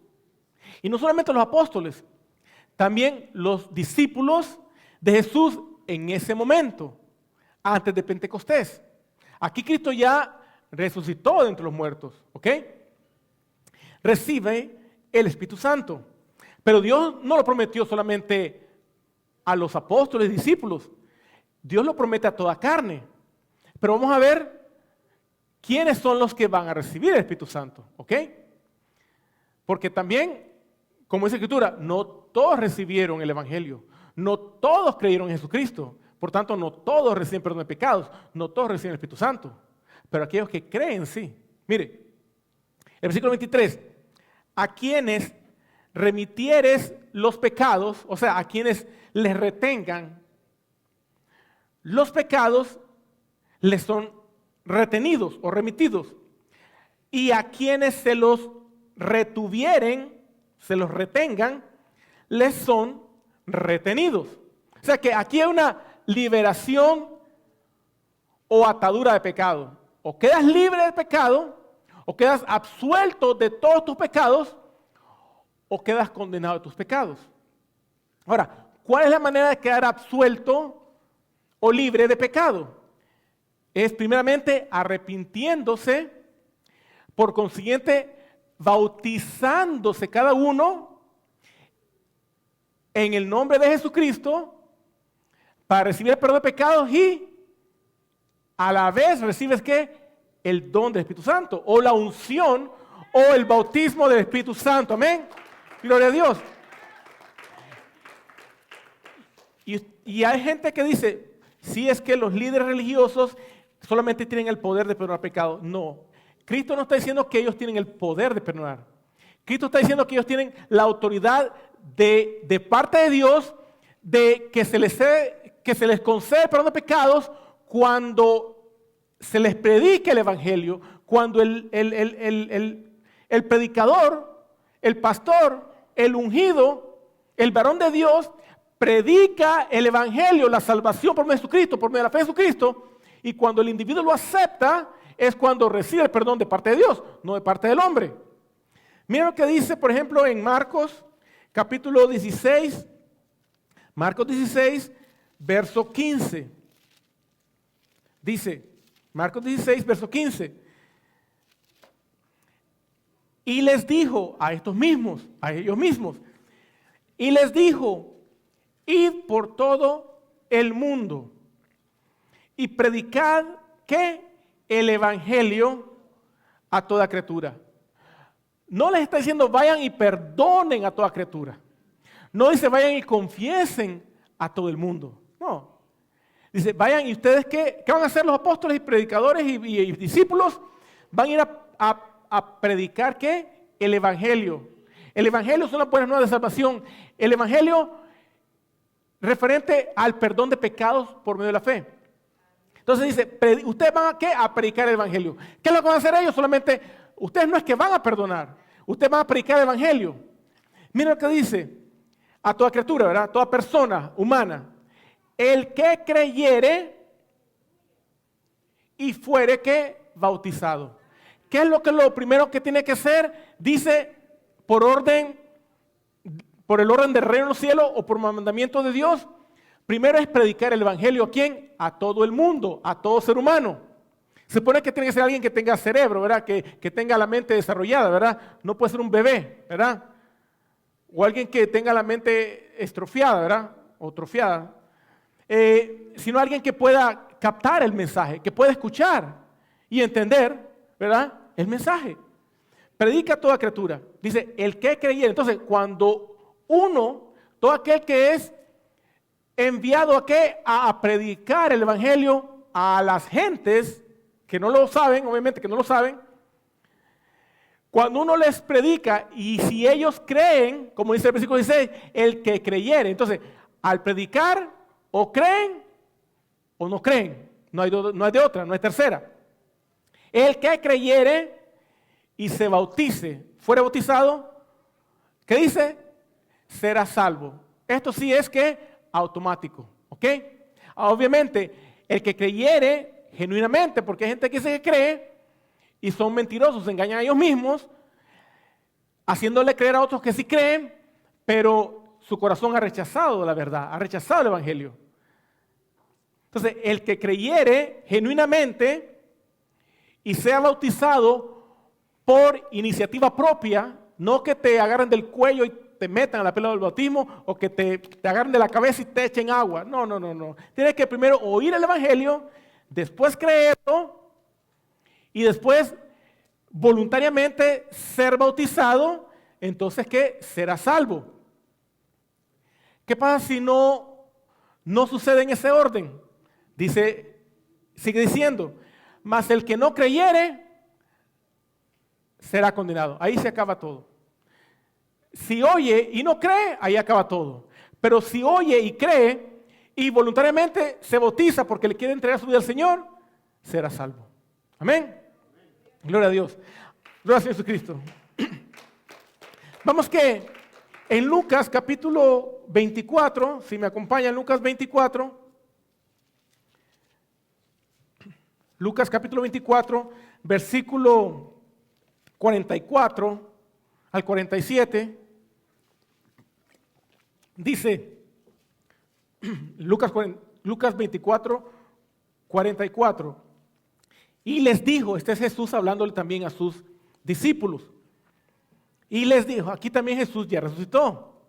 Y no solamente los apóstoles, también los discípulos de Jesús en ese momento, antes de Pentecostés. Aquí Cristo ya resucitó de entre los muertos, ¿ok? Recibe el Espíritu Santo. Pero Dios no lo prometió solamente a los apóstoles y discípulos. Dios lo promete a toda carne. Pero vamos a ver ¿quiénes son los que van a recibir el Espíritu Santo? ¿Ok? Porque también, como dice la Escritura, no todos recibieron el Evangelio, no todos creyeron en Jesucristo, por tanto no todos reciben perdón de pecados, no todos reciben el Espíritu Santo, pero aquellos que creen sí. Mire, el versículo 23, a quienes remitieres los pecados, o sea, a quienes les retengan los pecados, les son retenidos o remitidos, y a quienes se los retuvieren, se los retengan, les son retenidos. O sea que aquí hay una liberación o atadura de pecado. O quedas libre del pecado, o quedas absuelto de todos tus pecados, o quedas condenado de tus pecados. Ahora, ¿cuál es la manera de quedar absuelto o libre de pecado? Es primeramente arrepintiéndose, por consiguiente bautizándose cada uno en el nombre de Jesucristo para recibir el perdón de pecados y a la vez recibes ¿qué? El don del Espíritu Santo o la unción o el bautismo del Espíritu Santo. Amén. Gloria a Dios. Y hay gente que dice, si es que los líderes religiosos solamente tienen el poder de perdonar pecados. No. Cristo no está diciendo que ellos tienen el poder de perdonar. Cristo está diciendo que ellos tienen la autoridad de parte de Dios de que se les concede el perdón de pecados cuando se les predique el Evangelio, cuando el predicador, el pastor, el ungido, el varón de Dios predica el Evangelio, la salvación por medio de Jesucristo, por medio de la fe de Jesucristo, y cuando el individuo lo acepta, es cuando recibe el perdón de parte de Dios, no de parte del hombre. Miren lo que dice, por ejemplo, en Marcos, capítulo 16, Marcos 16, verso 15. Dice, Marcos 16, verso 15. Y les dijo a estos mismos, a ellos mismos, y les dijo, id por todo el mundo y predicad que el Evangelio a toda criatura. No les está diciendo vayan y perdonen a toda criatura. No dice vayan y confiesen a todo el mundo. No. Dice vayan y ustedes ¿qué van a hacer los apóstoles y predicadores y discípulos? Van a ir a predicar ¿qué? El Evangelio. El Evangelio son las buenas nuevas de salvación. El Evangelio referente al perdón de pecados por medio de la fe. Entonces dice, ustedes van a, ¿qué? A predicar el Evangelio. ¿Qué es lo que van a hacer ellos? Solamente, ustedes no es que van a perdonar, ustedes van a predicar el Evangelio. Mira lo que dice, a toda criatura, ¿verdad? Toda persona humana. El que creyere y fuere que bautizado. ¿Qué es lo primero que tiene que hacer? Dice, por el orden del reino de los cielos o por mandamiento de Dios. Primero es predicar el Evangelio ¿a quién? A todo el mundo, a todo ser humano. Se supone que tiene que ser alguien que tenga cerebro, ¿verdad? Que tenga la mente desarrollada, ¿verdad? No puede ser un bebé, ¿verdad? O alguien que tenga la mente estrofiada, ¿verdad? O trofiada. Sino alguien que pueda captar el mensaje, que pueda escuchar y entender, ¿verdad? El mensaje. Predica a toda criatura. Dice, el que creyere. Entonces, cuando todo aquel que es enviado ¿a qué? A predicar el Evangelio a las gentes que no lo saben, obviamente que no lo saben. Cuando uno les predica y si ellos creen, como dice el versículo 16, el que creyere. Entonces, al predicar, o creen o no creen. No hay de otra, no hay tercera. El que creyere y se bautice, fuere bautizado, ¿qué dice? Será salvo. Esto sí es que automático, ¿ok? Obviamente, el que creyere genuinamente, porque hay gente que dice que cree y son mentirosos, se engañan a ellos mismos, haciéndole creer a otros que sí creen, pero su corazón ha rechazado la verdad, ha rechazado el Evangelio. Entonces, el que creyere genuinamente y sea bautizado por iniciativa propia, no que te agarren del cuello y te metan a la pela del bautismo o que te agarren de la cabeza y te echen agua. No. Tienes que primero oír el Evangelio, después creerlo y después voluntariamente ser bautizado, entonces ¿qué? Será salvo. ¿Qué pasa si no sucede en ese orden? Sigue diciendo, mas el que no creyere será condenado. Ahí se acaba todo. Si oye y no cree, ahí acaba todo. Pero si oye y cree y voluntariamente se bautiza porque le quiere entregar su vida al Señor, será salvo. Amén. Gloria a Dios. Gloria a Jesucristo. Vamos que en Lucas capítulo 24, si me acompañan, Lucas 24, Lucas capítulo 24, versículo 44 al 47, dice, Lucas 24, 44, y les dijo, este es Jesús hablándole también a sus discípulos, y les dijo, aquí también Jesús ya resucitó,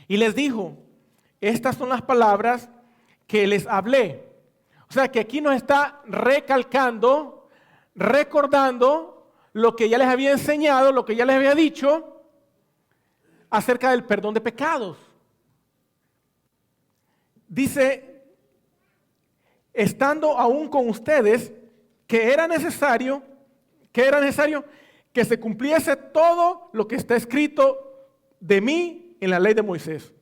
y les dijo, estas son las palabras que les hablé. O sea que aquí nos está recalcando, recordando lo que ya les había enseñado, lo que ya les había dicho acerca del perdón de pecados. Dice, estando aún con ustedes, que era necesario que se cumpliese todo lo que está escrito de mí en la ley de Moisés.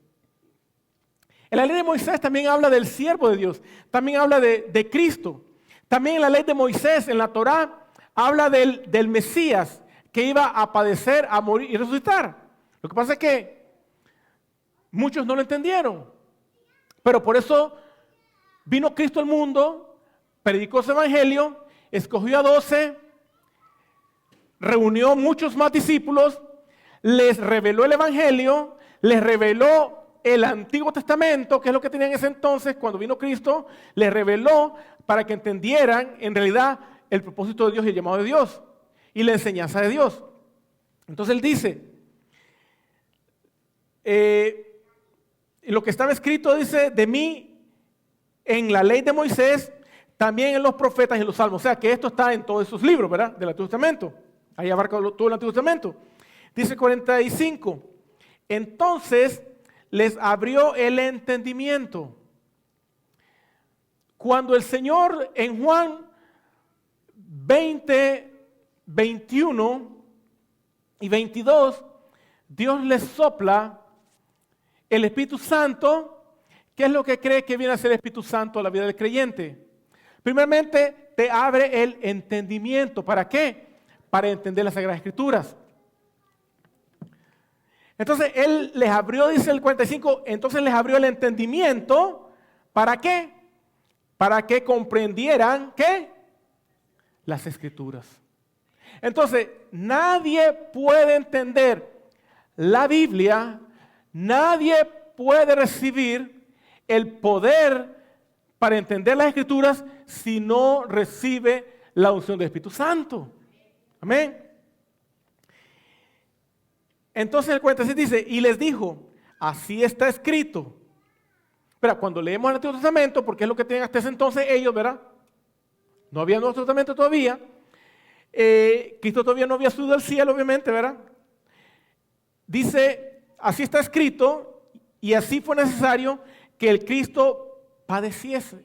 En la ley de Moisés también habla del siervo de Dios, también habla de Cristo. También en la ley de Moisés, en la Torá, habla del Mesías que iba a padecer, a morir y resucitar. Lo que pasa es que muchos no lo entendieron, pero por eso vino Cristo al mundo, predicó su evangelio, escogió a 12, reunió muchos más discípulos, les reveló el evangelio, les reveló el Antiguo Testamento, que es lo que tenían en ese entonces, cuando vino Cristo, les reveló para que entendieran en realidad el propósito de Dios y el llamado de Dios y la enseñanza de Dios. Entonces él dice, lo que estaba escrito dice de mí en la ley de Moisés, también en los profetas y en los salmos. O sea que esto está en todos esos libros, ¿verdad? Del Antiguo Testamento. Ahí abarca todo el Antiguo Testamento. Dice 45, entonces les abrió el entendimiento. Cuando el Señor en Juan 20, 21 y 22, Dios les sopla el Espíritu Santo. ¿Qué es lo que cree que viene a ser el Espíritu Santo a la vida del creyente? Primeramente, te abre el entendimiento. ¿Para qué? Para entender las Sagradas Escrituras. Entonces, Él les abrió, dice el 45, entonces les abrió el entendimiento. ¿Para qué? Para que comprendieran, ¿qué? Las Escrituras. Entonces, nadie puede entender la Biblia, nadie puede recibir el poder para entender las Escrituras si no recibe la unción del Espíritu Santo. Amén. Entonces el 46 dice, y les dijo, así está escrito. Pero cuando leemos el Antiguo Testamento, porque es lo que tenían hasta ese entonces ellos, ¿verdad? No había Nuevo Testamento todavía. Cristo todavía no había subido al cielo, obviamente, ¿verdad? Dice, así está escrito, y así fue necesario que el Cristo padeciese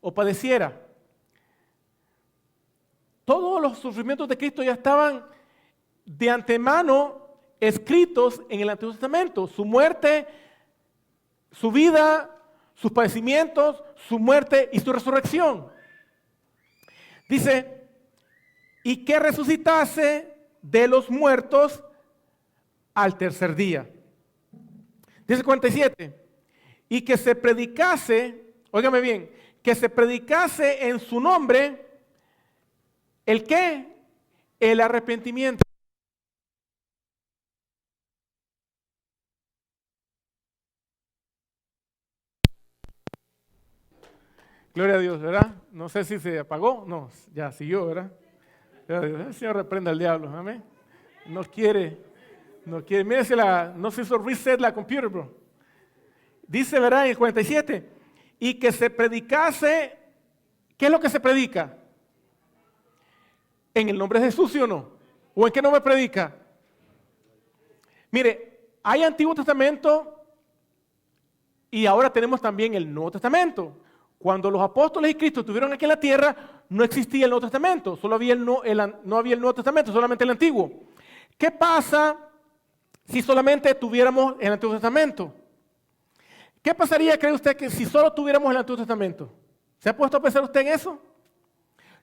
o padeciera. Todos los sufrimientos de Cristo ya estaban de antemano escritos en el Antiguo Testamento. Su muerte, su vida, sus padecimientos, su muerte y su resurrección. Dice, y que resucitase de los muertos al tercer día. Dice 47, y que se predicase, óigame bien, que se predicase en su nombre, ¿el qué? El arrepentimiento. Gloria a Dios, ¿verdad? No sé si se apagó, no, ya siguió, ¿verdad? El Señor reprenda al diablo, amén. No quiere, mire si no se hizo reset la computer, bro. Dice, ¿verdad? En el 47, y que se predicase, ¿qué es lo que se predica? ¿En el nombre de Jesús, sí o no? ¿O en qué nombre predica? Mire, hay Antiguo Testamento y ahora tenemos también el Nuevo Testamento. Cuando los apóstoles y Cristo estuvieron aquí en la tierra, no existía el Nuevo Testamento, no había el Nuevo Testamento, solamente el Antiguo. ¿Qué pasa si solamente tuviéramos el Antiguo Testamento? ¿Qué pasaría, cree usted, que si solo tuviéramos el Antiguo Testamento? ¿Se ha puesto a pensar usted en eso?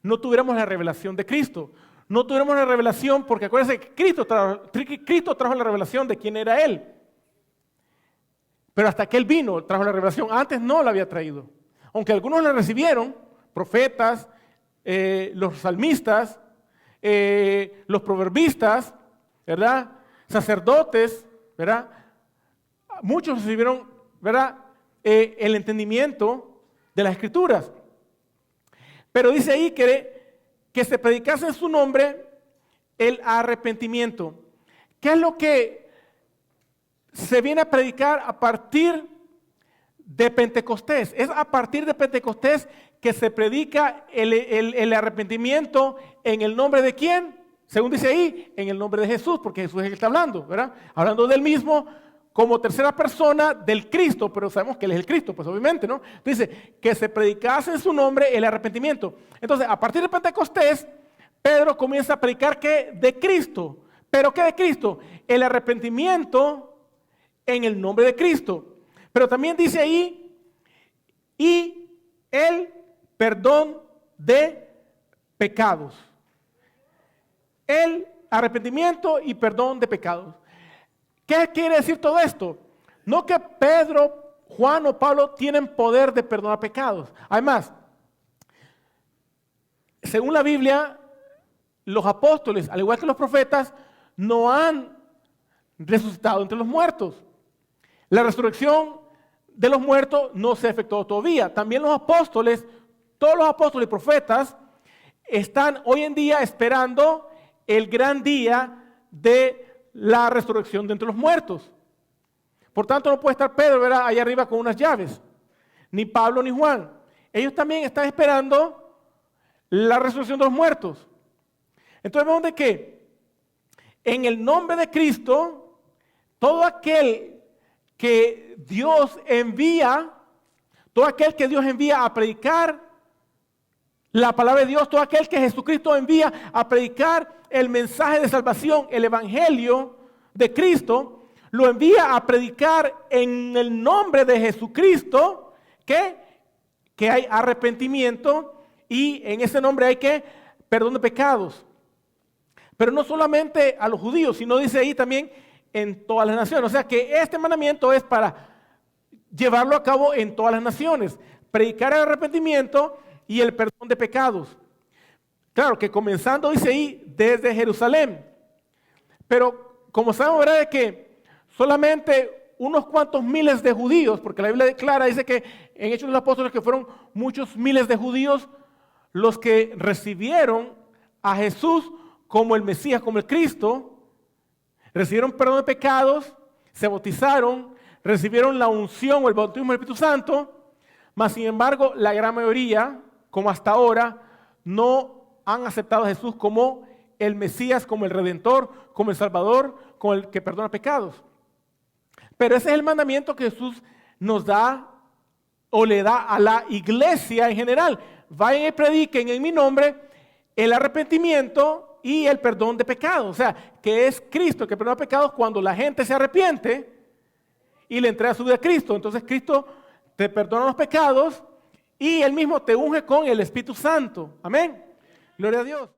No tuviéramos la revelación de Cristo. No tuviéramos la revelación, porque acuérdense que Cristo trajo la revelación de quién era Él. Pero hasta que Él vino, trajo la revelación. Antes no la había traído. Aunque algunos la recibieron, profetas, los salmistas, los proverbistas, ¿verdad? Sacerdotes, ¿verdad? Muchos recibieron, ¿verdad? El entendimiento de las Escrituras. Pero dice ahí que se predicase en su nombre el arrepentimiento. ¿Qué es lo que se viene a predicar a partir de Pentecostés? Es a partir de Pentecostés que se predica el arrepentimiento en el nombre de ¿quién? Según dice ahí, en el nombre de Jesús, porque Jesús es el que está hablando, ¿verdad? Hablando del mismo como tercera persona del Cristo, pero sabemos que Él es el Cristo, pues obviamente, ¿no? Dice, que se predicase en su nombre el arrepentimiento. Entonces, a partir de Pentecostés, Pedro comienza a predicar ¿qué? De Cristo. ¿Pero qué de Cristo? El arrepentimiento en el nombre de Cristo. Pero también dice ahí, y el perdón de pecados. El arrepentimiento y perdón de pecados. ¿Qué quiere decir todo esto? No que Pedro, Juan o Pablo tienen poder de perdonar pecados. Además, según la Biblia, los apóstoles, al igual que los profetas, no han resucitado entre los muertos. La resurrección de los muertos no se ha efectuado todavía. También los apóstoles, todos los apóstoles y profetas, están hoy en día esperando el gran día de la resurrección de entre los muertos. Por tanto, no puede estar Pedro, ¿verdad?, allá arriba con unas llaves, ni Pablo ni Juan. Ellos también están esperando la resurrección de los muertos. Entonces vemos de que en el nombre de Cristo, todo aquel que Dios envía, a predicar la palabra de Dios, todo aquel que Jesucristo envía a predicar el mensaje de salvación, el evangelio de Cristo, lo envía a predicar en el nombre de Jesucristo que hay arrepentimiento y en ese nombre hay perdón de pecados. Pero no solamente a los judíos, sino dice ahí también en todas las naciones. O sea que este mandamiento es para llevarlo a cabo en todas las naciones, predicar el arrepentimiento y el perdón de pecados. Claro que comenzando, dice ahí, desde Jerusalén. Pero como sabemos, ¿verdad?, de que solamente unos cuantos miles de judíos, porque la Biblia declara, dice que en Hechos de los Apóstoles que fueron muchos miles de judíos los que recibieron a Jesús como el Mesías, como el Cristo, recibieron perdón de pecados, se bautizaron, recibieron la unción o el bautismo del Espíritu Santo, mas sin embargo la gran mayoría, como hasta ahora, no han aceptado a Jesús como el Mesías, como el Redentor, como el Salvador, como el que perdona pecados. Pero ese es el mandamiento que Jesús nos da o le da a la iglesia en general. Vayan y prediquen en mi nombre el arrepentimiento y el perdón de pecados. O sea, que es Cristo que perdona pecados cuando la gente se arrepiente y le entrega su vida a Cristo. Entonces Cristo te perdona los pecados y Él mismo te unge con el Espíritu Santo. Amén. Gloria a Dios.